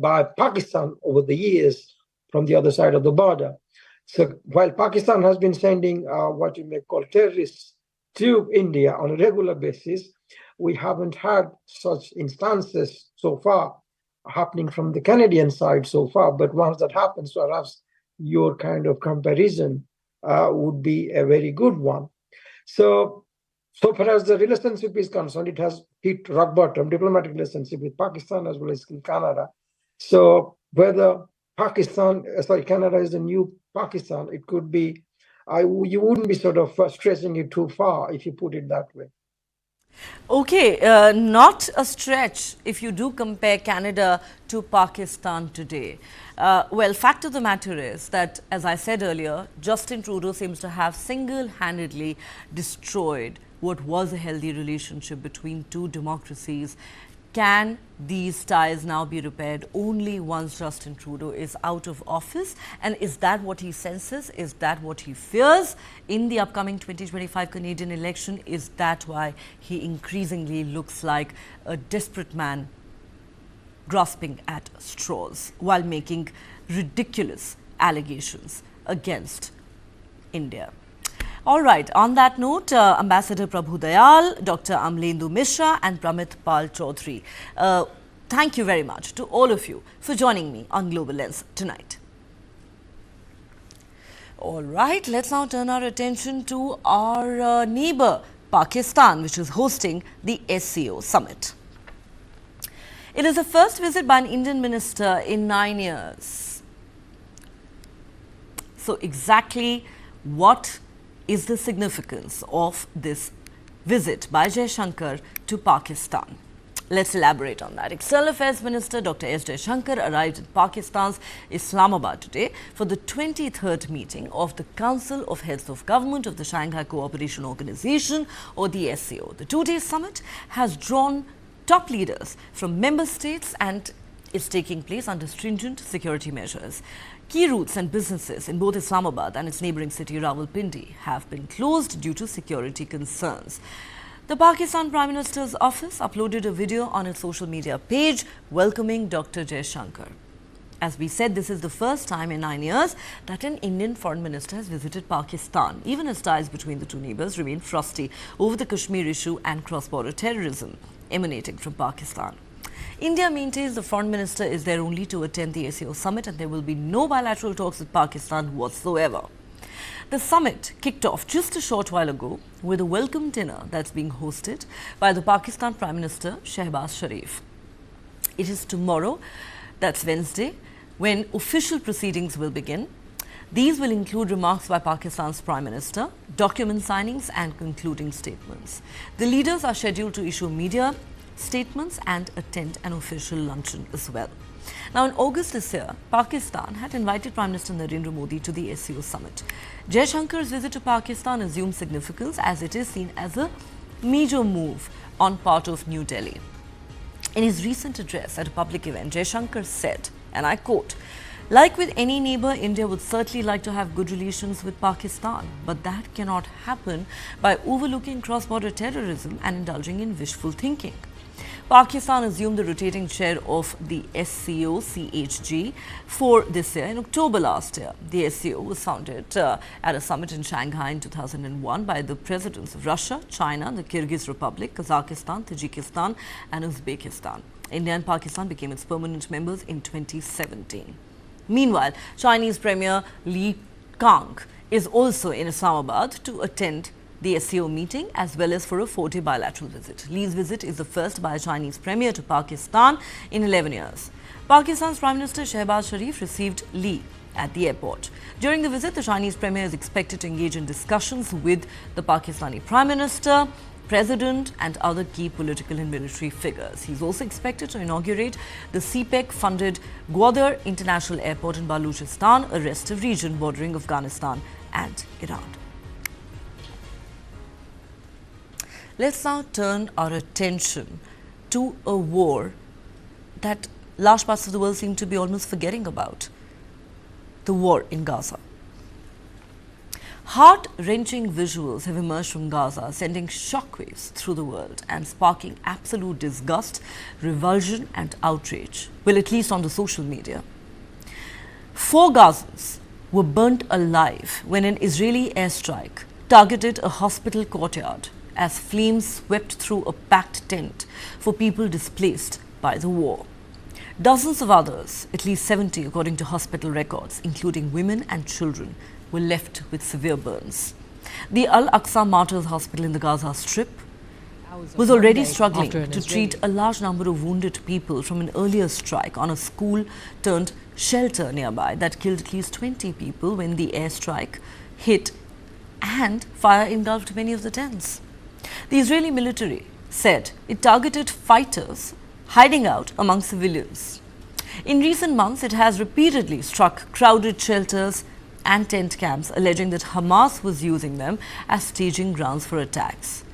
by Pakistan over the years from the other side of the border. So while Pakistan has been sending what you may call terrorists to India on a regular basis, we haven't had such instances so far happening from the Canadian side so far. But once that happens, perhaps your kind of comparison would be a very good one. So far as the relationship is concerned, it has hit rock bottom, diplomatic relationship with Pakistan as well as in Canada. So whether Canada is the new Pakistan, it could be, you wouldn't be sort of stretching it too far if you put it that way. Okay, not a stretch if you do compare Canada to Pakistan today. Well, fact of the matter is that, as I said earlier, Justin Trudeau seems to have single-handedly destroyed what was a healthy relationship between two democracies. Can these ties now be repaired only once Justin Trudeau is out of office? And is that what he senses? Is that what he fears in the upcoming 2025 Canadian election? Is that why he increasingly looks like a desperate man grasping at straws while making ridiculous allegations against India? All right, on that note, Ambassador Prabhu Dayal, Dr. Amlendu Mishra and Pramit Pal Chaudhary, thank you very much to all of you for joining me on Global Lens tonight. All right, let's now turn our attention to our neighbor, Pakistan, which is hosting the SCO summit. It is the first visit by an Indian minister in 9 years. So exactly what is the significance of this visit by Jaishankar to Pakistan? Let's elaborate on that. External Affairs Minister Dr. S. Jaishankar arrived in Pakistan's Islamabad today for the 23rd meeting of the Council of Heads of Government of the Shanghai Cooperation Organization, or the SCO. The two-day summit has drawn top leaders from member states and is taking place under stringent security measures. Key routes and businesses in both Islamabad and its neighbouring city Rawalpindi have been closed due to security concerns. The Pakistan Prime Minister's office uploaded a video on its social media page welcoming Dr. Jaishankar. As we said, this is the first time in 9 years that an Indian foreign minister has visited Pakistan, even as ties between the two neighbours remain frosty over the Kashmir issue and cross-border terrorism emanating from Pakistan. India maintains the foreign minister is there only to attend the SCO summit and there will be no bilateral talks with Pakistan whatsoever. The summit kicked off just a short while ago with a welcome dinner that's being hosted by the Pakistan Prime Minister Shehbaz Sharif. It is tomorrow, that's Wednesday, when official proceedings will begin. These will include remarks by Pakistan's Prime Minister, document signings and concluding statements. The leaders are scheduled to issue media statements and attend an official luncheon as well. Now, in August this year, Pakistan had invited Prime Minister Narendra Modi to the SCO summit. Jaishankar's visit to Pakistan assumes significance as it is seen as a major move on part of New Delhi. In his recent address at a public event, Jaishankar said, and I quote, "Like with any neighbor, India would certainly like to have good relations with Pakistan, but that cannot happen by overlooking cross-border terrorism and indulging in wishful thinking." Pakistan assumed the rotating chair of the SCO CHG for this year in October last year. The SCO was founded at a summit in Shanghai in 2001 by the presidents of Russia, China, the Kyrgyz Republic, Kazakhstan, Tajikistan and Uzbekistan. India and Pakistan became its permanent members in 2017. Meanwhile, Chinese Premier Li Kang is also in Islamabad to attend the SCO meeting as well as for a 4-day bilateral visit. Li's visit is the first by a Chinese premier to Pakistan in 11 years. Pakistan's Prime Minister Shehbaz Sharif received Li at the airport. During the visit, the Chinese premier is expected to engage in discussions with the Pakistani Prime Minister, President and other key political and military figures. He's also expected to inaugurate the CPEC-funded Gwadar International Airport in Baluchistan, a restive region bordering Afghanistan and Iran. Let's now turn our attention to a war that large parts of the world seem to be almost forgetting about, the war in Gaza. Heart-wrenching visuals have emerged from Gaza, sending shockwaves through the world and sparking absolute disgust, revulsion and outrage, well, at least on the social media. 4 Gazans were burnt alive when an Israeli airstrike targeted a hospital courtyard as flames swept through a packed tent for people displaced by the war. Dozens of others, at least 70 according to hospital records, including women and children, were left with severe burns. The Al-Aqsa Martyrs Hospital in the Gaza Strip was already struggling to treat a large number of wounded people from an earlier strike on a school-turned-shelter nearby that killed at least 20 people when the airstrike hit and fire engulfed many of the tents. The Israeli military said it targeted fighters hiding out among civilians. In recent months, it has repeatedly struck crowded shelters and tent camps, alleging that Hamas was using them as staging grounds for attacks.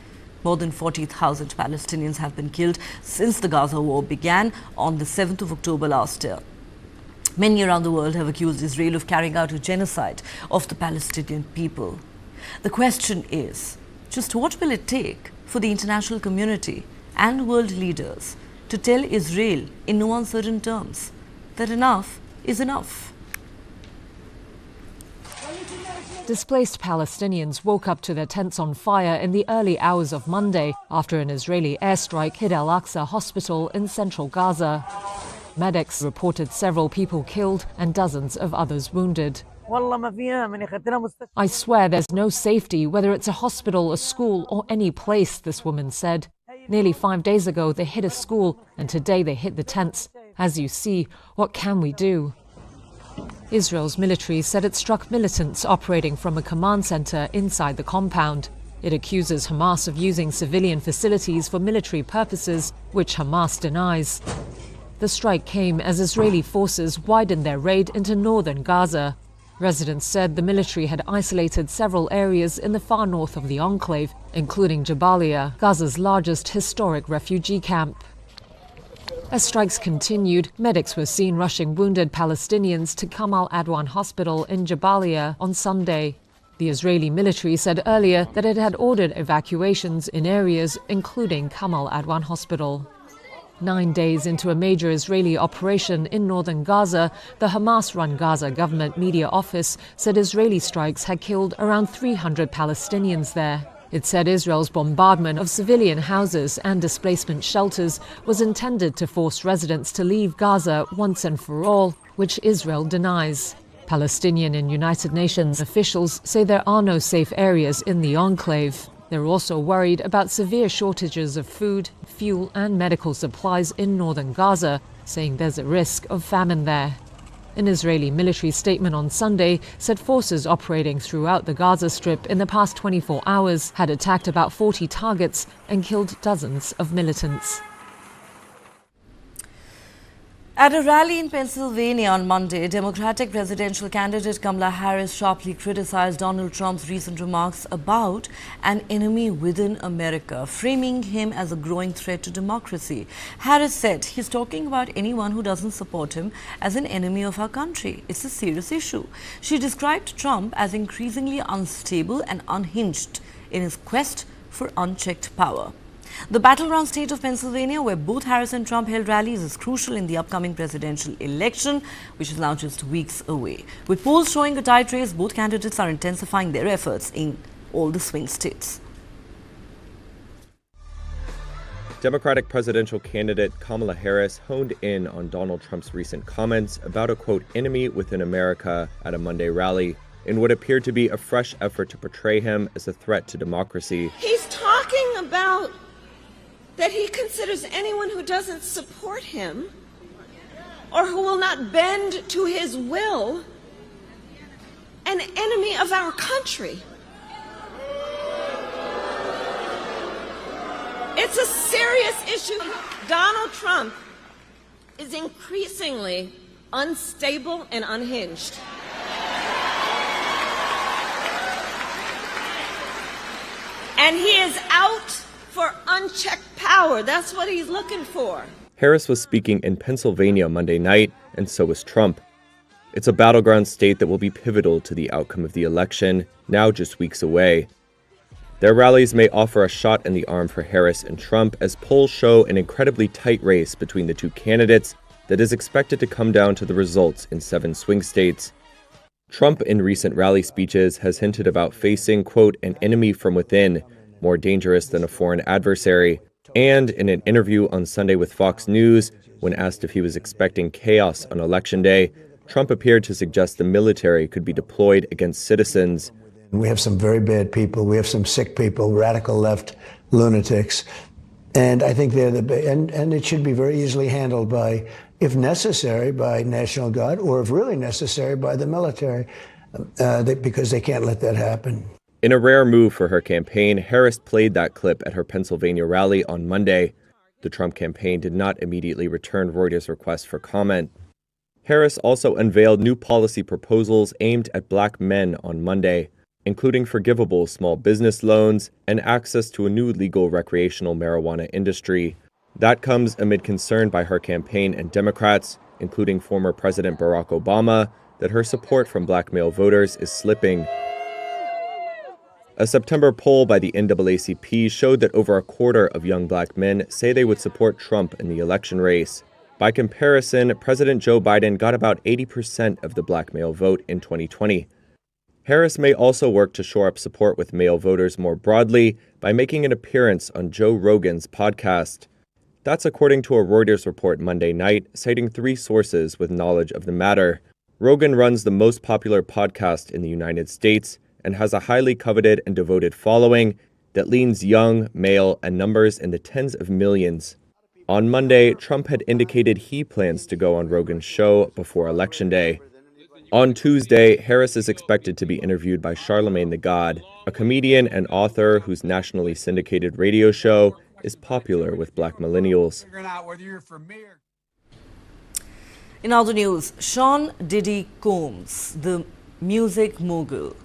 More than 40,000 Palestinians have been killed since the Gaza war began on the 7th of October last year. Many around the world have accused Israel of carrying out a genocide of the Palestinian people. The question is, just what will it take for the international community and world leaders to tell Israel in no uncertain terms that enough is enough? Displaced Palestinians woke up to their tents on fire in the early hours of Monday after an Israeli airstrike hit Al-Aqsa Hospital in central Gaza. Medics reported several people killed and dozens of others wounded. "I swear there's no safety, whether it's a hospital, a school or any place," this woman said. "Nearly 5 days ago they hit a school and today they hit the tents. As you see, what can we do?" Israel's military said it struck militants operating from a command center inside the compound. It accuses Hamas of using civilian facilities for military purposes, which Hamas denies. The strike came as Israeli forces widened their raid into northern Gaza. Residents said the military had isolated several areas in the far north of the enclave, including Jabalia, Gaza's largest historic refugee camp. As strikes continued, medics were seen rushing wounded Palestinians to Kamal Adwan Hospital in Jabalia on Sunday. The Israeli military said earlier that it had ordered evacuations in areas including Kamal Adwan Hospital. 9 days into a major Israeli operation in northern Gaza, the Hamas-run Gaza government media office said Israeli strikes had killed around 300 Palestinians there. It said Israel's bombardment of civilian houses and displacement shelters was intended to force residents to leave Gaza once and for all, which Israel denies. Palestinian and United Nations officials say there are no safe areas in the enclave. They're also worried about severe shortages of food, fuel and medical supplies in northern Gaza, saying there's a risk of famine there. An Israeli military statement on Sunday said forces operating throughout the Gaza Strip in the past 24 hours had attacked about 40 targets and killed dozens of militants. At a rally in Pennsylvania on Monday, Democratic presidential candidate Kamala Harris sharply criticized Donald Trump's recent remarks about an enemy within America, framing him as a growing threat to democracy. Harris said he's talking about anyone who doesn't support him as an enemy of our country. It's a serious issue. She described Trump as increasingly unstable and unhinged in his quest for unchecked power. The battleground state of Pennsylvania, where both Harris and Trump held rallies, is crucial in the upcoming presidential election, which is now just weeks away. With polls showing a tight race, both candidates are intensifying their efforts in all the swing states. Democratic presidential candidate Kamala Harris honed in on Donald Trump's recent comments about a, quote, enemy within America at a Monday rally, in what appeared to be a fresh effort to portray him as a threat to democracy. He's talking about that he considers anyone who doesn't support him or who will not bend to his will an enemy of our country. It's a serious issue. Donald Trump is increasingly unstable and unhinged. And he is out for unchecked power. That's what he's looking for. Harris was speaking in Pennsylvania Monday night, and so was Trump. It's a battleground state that will be pivotal to the outcome of the election, now just weeks away. Their rallies may offer a shot in the arm for Harris and Trump, as polls show an incredibly tight race between the two candidates that is expected to come down to the results in 7 swing states. Trump, in recent rally speeches, has hinted about facing, quote, an enemy from within, more dangerous than a foreign adversary. And in an interview on Sunday with Fox News, when asked if he was expecting chaos on Election Day, Trump appeared to suggest the military could be deployed against citizens. We have some very bad people. We have some sick people, radical left lunatics. And I think they're and it should be very easily handled by, if necessary, by National Guard, or if really necessary, by the military, because they can't let that happen. In a rare move for her campaign, Harris played that clip at her Pennsylvania rally on Monday. The Trump campaign did not immediately return Reuters' request for comment. Harris also unveiled new policy proposals aimed at black men on Monday, including forgivable small business loans and access to a new legal recreational marijuana industry. That comes amid concern by her campaign and Democrats, including former President Barack Obama, that her support from black male voters is slipping. A September poll by the NAACP showed that over a quarter of young black men say they would support Trump in the election race. By comparison, President Joe Biden got about 80% of the black male vote in 2020. Harris may also work to shore up support with male voters more broadly by making an appearance on Joe Rogan's podcast. That's according to a Reuters report Monday night, citing 3 sources with knowledge of the matter. Rogan runs the most popular podcast in the United States and has a highly coveted and devoted following that leans young, male, and numbers in the tens of millions. On Monday, Trump had indicated he plans to go on Rogan's show before Election Day. On Tuesday, Harris is expected to be interviewed by Charlamagne tha God, a comedian and author whose nationally syndicated radio show is popular with black millennials. In other news, Sean Diddy Combs, the music mogul,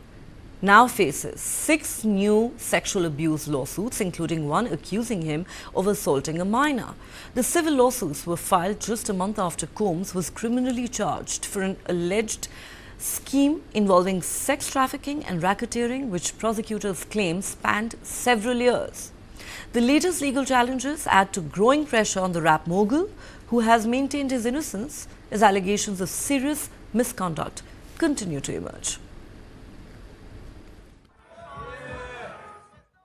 now faces 6 new sexual abuse lawsuits, including one accusing him of assaulting a minor. The civil lawsuits were filed just a month after Combs was criminally charged for an alleged scheme involving sex trafficking and racketeering, which prosecutors claim spanned several years. The latest legal challenges add to growing pressure on the rap mogul, who has maintained his innocence as allegations of serious misconduct continue to emerge.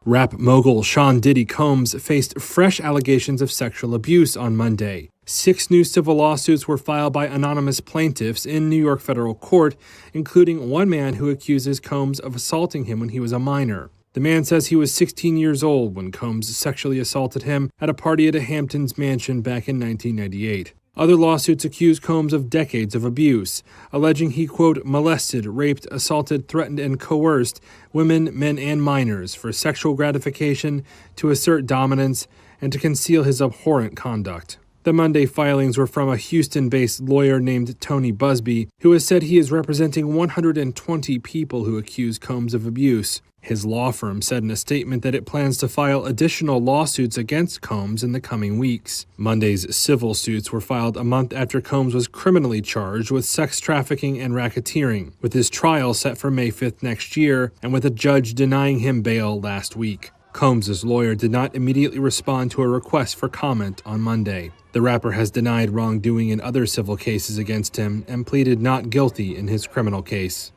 Rap mogul Sean Diddy Combs faced fresh allegations of sexual abuse on Monday. 6 new civil lawsuits were filed by anonymous plaintiffs in New York federal court, including one man who accuses Combs of assaulting him when he was a minor. The man says he was 16 years old when Combs sexually assaulted him at a party at a Hamptons mansion back in 1998. Other lawsuits accuse Combs of decades of abuse, alleging he, quote, molested, raped, assaulted, threatened, and coerced women, men, and minors for sexual gratification, to assert dominance, and to conceal his abhorrent conduct. The Monday filings were from a Houston-based lawyer named Tony Busby, who has said he is representing 120 people who accuse Combs of abuse. His law firm said in a statement that it plans to file additional lawsuits against Combs in the coming weeks. Monday's civil suits were filed a month after Combs was criminally charged with sex trafficking and racketeering, with his trial set for May 5th next year, and with a judge denying him bail last week. Combs' lawyer did not immediately respond to a request for comment on Monday. The rapper has denied wrongdoing in other civil cases against him and pleaded not guilty in his criminal case.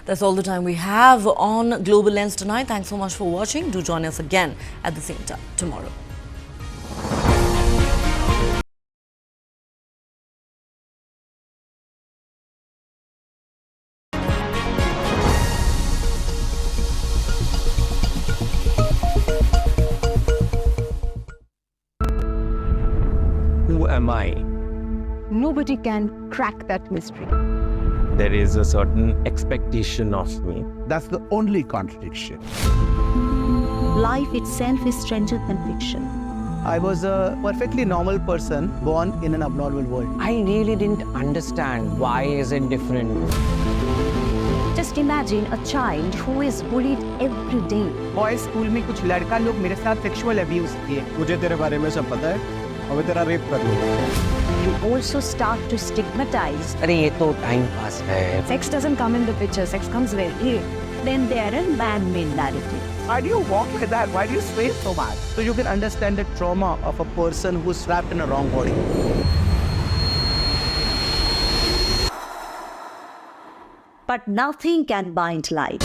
That's all the time we have on Global Lens tonight. Thanks so much for watching. Do join us again at the same time tomorrow. Who am I? Nobody can crack that mystery. There is a certain expectation of me. That's the only contradiction. Life itself is stranger than fiction. I was a perfectly normal person born in an abnormal world. I really didn't understand why is it different. Just imagine a child who is bullied every day. Boys school में कुछ लड़का लोग मेरे साथ sexual abuse किए. मुझे तेरे बारे में सब पता है. और मैं तेरा rape कर लूँगा. You also start to stigmatize. अरे ये तो time pass है. Sex doesn't come in the picture. Sex comes very late. Then there are man-made narratives. Why do you walk like that? Why do you sway so much? So you can understand the trauma of a person who's trapped in a wrong body. But nothing can bind life.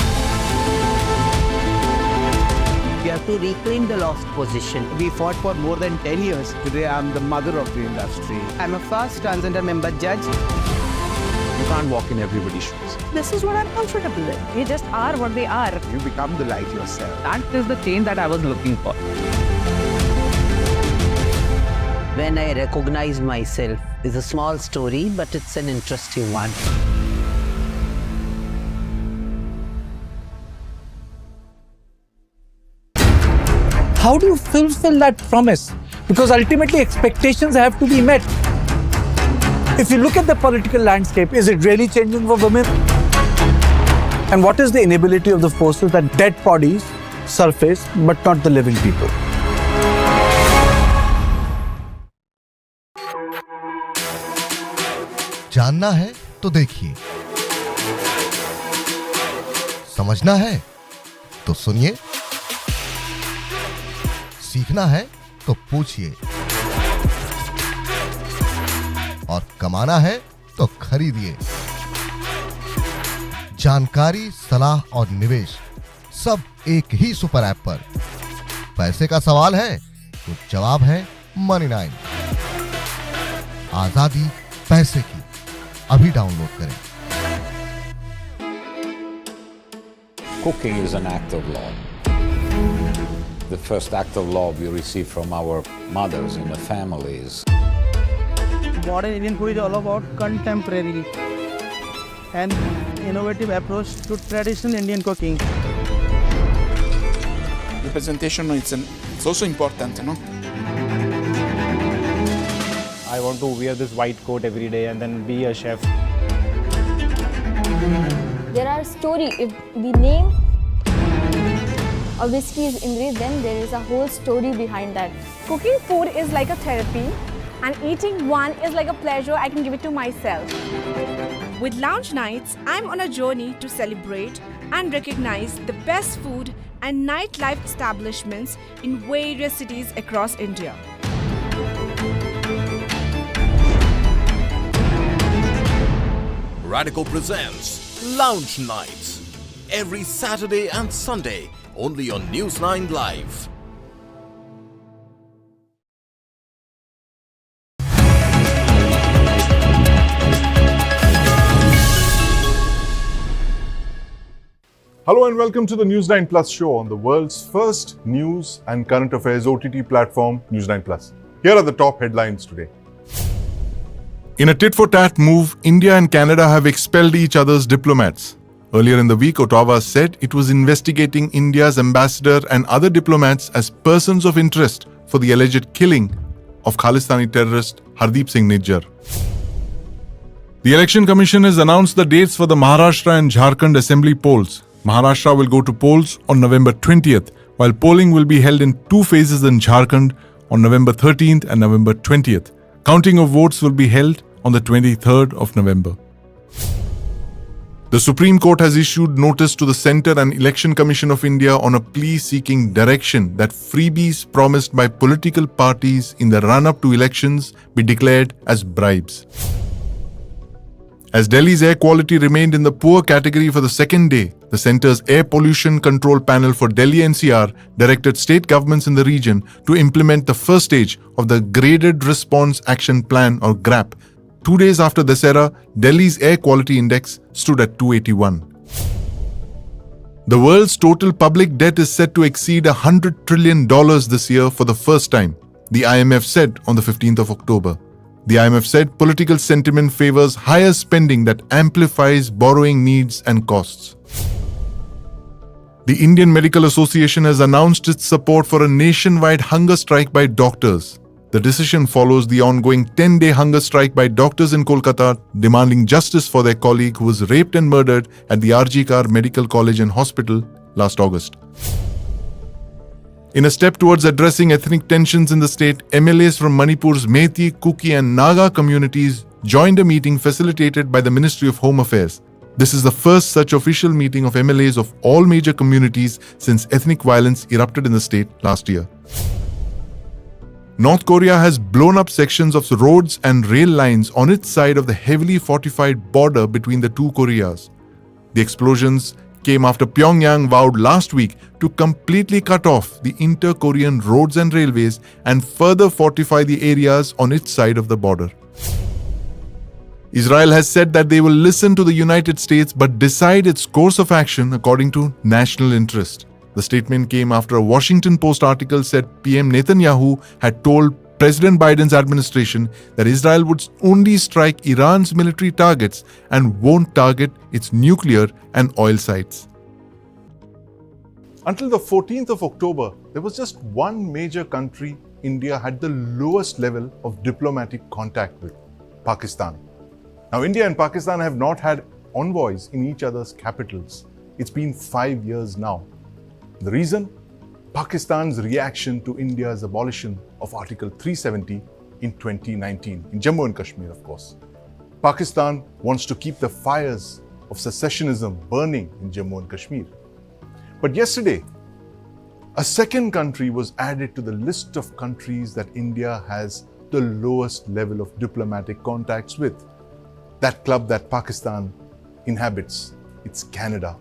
We have to reclaim the lost position. We fought for more than 10 years. Today I'm the mother of the industry. I'm a first transgender member judge. You can't walk in everybody's shoes. This is what I'm comfortable with. We just are what we are. You become the light yourself. That is the change that I was looking for. When I recognize myself, it's a small story, but it's an interesting one. How do you fulfill that promise? Because ultimately expectations have to be met. If you look at the political landscape, is it really changing for women? And what is the inability of the forces that dead bodies surface but not the living people? जानना है तो देखिए, समझना है तो सुनिए, सीखना है तो पूछिए, और कमाना है तो खरीदिए। जानकारी, सलाह और निवेश सब एक ही सुपर ऐप पर। पैसे का सवाल है तो जवाब है मनी 9। आजादी पैसे की, अभी डाउनलोड करें। Cooking is an act of law. The first act of law we receive from our mothers in the families. Modern Indian food is all about contemporary and innovative approach to traditional Indian cooking. Representation it's also important, no? I want to wear this white coat every day and then be a chef. There are stories. If the name of whiskey is Indri, then there is a whole story behind that. Cooking food is like a therapy, and eating one is like a pleasure I can give it to myself. With Lounge Nights, I'm on a journey to celebrate and recognize the best food and nightlife establishments in various cities across India. Radical presents Lounge Nights every Saturday and Sunday only on News 9 Live. Hello and welcome to the News 9 Plus show on the world's first news and current affairs OTT platform, News 9 Plus. Here are the top headlines today. In a tit-for-tat move, India and Canada have expelled each other's diplomats. Earlier in the week, Ottawa said it was investigating India's ambassador and other diplomats as persons of interest for the alleged killing of Khalistani terrorist Hardeep Singh Nijjar. The Election Commission has announced the dates for the Maharashtra and Jharkhand assembly polls. Maharashtra will go to polls on November 20th, while polling will be held in 2 phases in Jharkhand on November 13th and November 20th. Counting of votes will be held on the 23rd of November. The Supreme Court has issued notice to the Centre and Election Commission of India on a plea seeking direction that freebies promised by political parties in the run-up to elections be declared as bribes. As Delhi's air quality remained in the poor category for the second day, the centre's Air Pollution Control Panel for Delhi NCR directed state governments in the region to implement the first stage of the Graded Response Action Plan or GRAP. 2 days after Dussehra, Delhi's air quality index stood at 281. The world's total public debt is set to exceed $100 trillion this year for the first time, the IMF said on the 15th of October. The IMF said political sentiment favors higher spending that amplifies borrowing needs and costs. The Indian Medical Association has announced its support for a nationwide hunger strike by doctors. The decision follows the ongoing 10-day hunger strike by doctors in Kolkata demanding justice for their colleague who was raped and murdered at the RG Kar Medical College and Hospital last August. In a step towards addressing ethnic tensions in the state, MLAs from Manipur's Meitei, Kuki and Naga communities joined a meeting facilitated by the Ministry of Home Affairs. This is the first such official meeting of MLAs of all major communities since ethnic violence erupted in the state last year. North Korea has blown up sections of roads and rail lines on its side of the heavily fortified border between the two Koreas. The explosions came after Pyongyang vowed last week to completely cut off the inter-Korean roads and railways and further fortify the areas on its side of the border. Israel has said that they will listen to the United States but decide its course of action according to national interest. The statement came after a Washington Post article said PM Netanyahu had told President Biden's administration that Israel would only strike Iran's military targets and won't target its nuclear and oil sites. Until the 14th of October, there was just one major country India had the lowest level of diplomatic contact with, Pakistan. Now, India and Pakistan have not had envoys in each other's capitals. It's been 5 years now. The reason? Pakistan's reaction to India's abolition of Article 370 in 2019, in Jammu and Kashmir, of course. Pakistan wants to keep the fires of secessionism burning in Jammu and Kashmir. But yesterday, a second country was added to the list of countries that India has the lowest level of diplomatic contacts with. That club that Pakistan inhabits, it's Canada.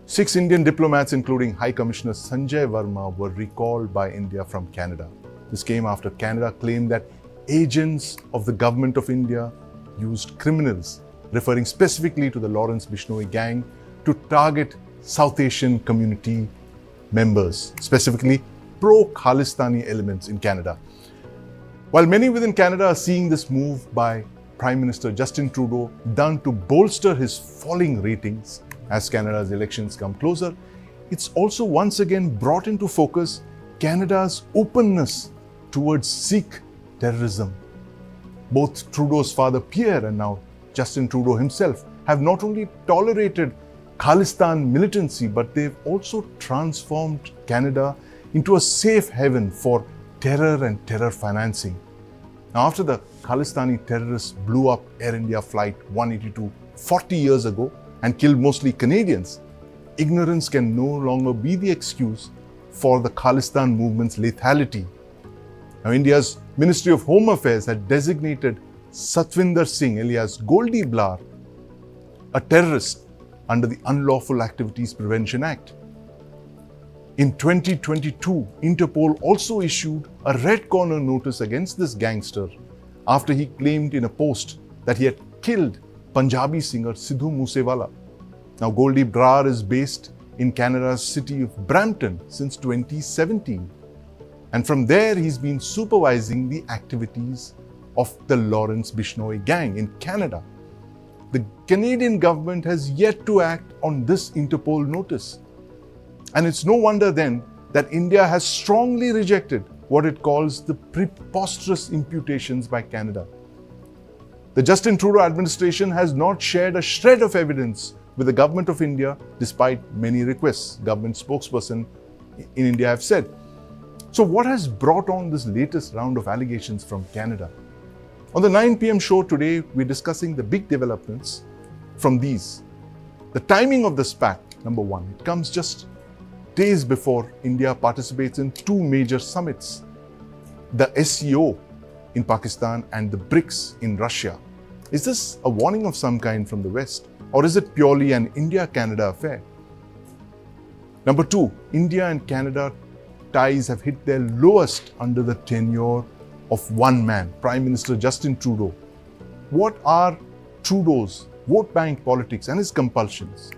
6 Indian diplomats, including High Commissioner Sanjay Verma, were recalled by India from Canada. This came after Canada claimed that agents of the government of India used criminals, referring specifically to the Lawrence Bishnoi gang, to target South Asian community members, specifically pro-Khalistani elements in Canada. While many within Canada are seeing this move by Prime Minister Justin Trudeau done to bolster his falling ratings as Canada's elections come closer, it's also once again brought into focus Canada's openness towards Sikh terrorism. Both Trudeau's father Pierre and now Justin Trudeau himself have not only tolerated Khalistan militancy, but they've also transformed Canada into a safe haven for terror and terror financing. Now, after the Khalistani terrorists blew up Air India Flight 182 40 years ago and killed mostly Canadians, ignorance can no longer be the excuse for the Khalistan movement's lethality. Now, India's Ministry of Home Affairs had designated Satvinder Singh, alias Goldie Blar, a terrorist under the Unlawful Activities Prevention Act. In 2022, Interpol also issued a red corner notice against this gangster after he claimed in a post that he had killed Punjabi singer Sidhu Moosewala. Now, Goldeep Brar is based in Canada's city of Brampton since 2017. And from there, he's been supervising the activities of the Lawrence Bishnoi gang in Canada. The Canadian government has yet to act on this Interpol notice. And it's no wonder then that India has strongly rejected what it calls the preposterous imputations by Canada. The Justin Trudeau administration has not shared a shred of evidence with the government of India despite many requests, government spokesperson in India have said. So what has brought on this latest round of allegations from Canada? On the 9 p.m. show today, we're discussing the big developments from these. The timing of the spat, number one, it comes just days before India participates in two major summits, the SCO in Pakistan and the BRICS in Russia. Is this a warning of some kind from the West, or is it purely an India-Canada affair? Number two, India and Canada ties have hit their lowest under the tenure of one man, Prime Minister Justin Trudeau. What are Trudeau's vote bank politics and his compulsions?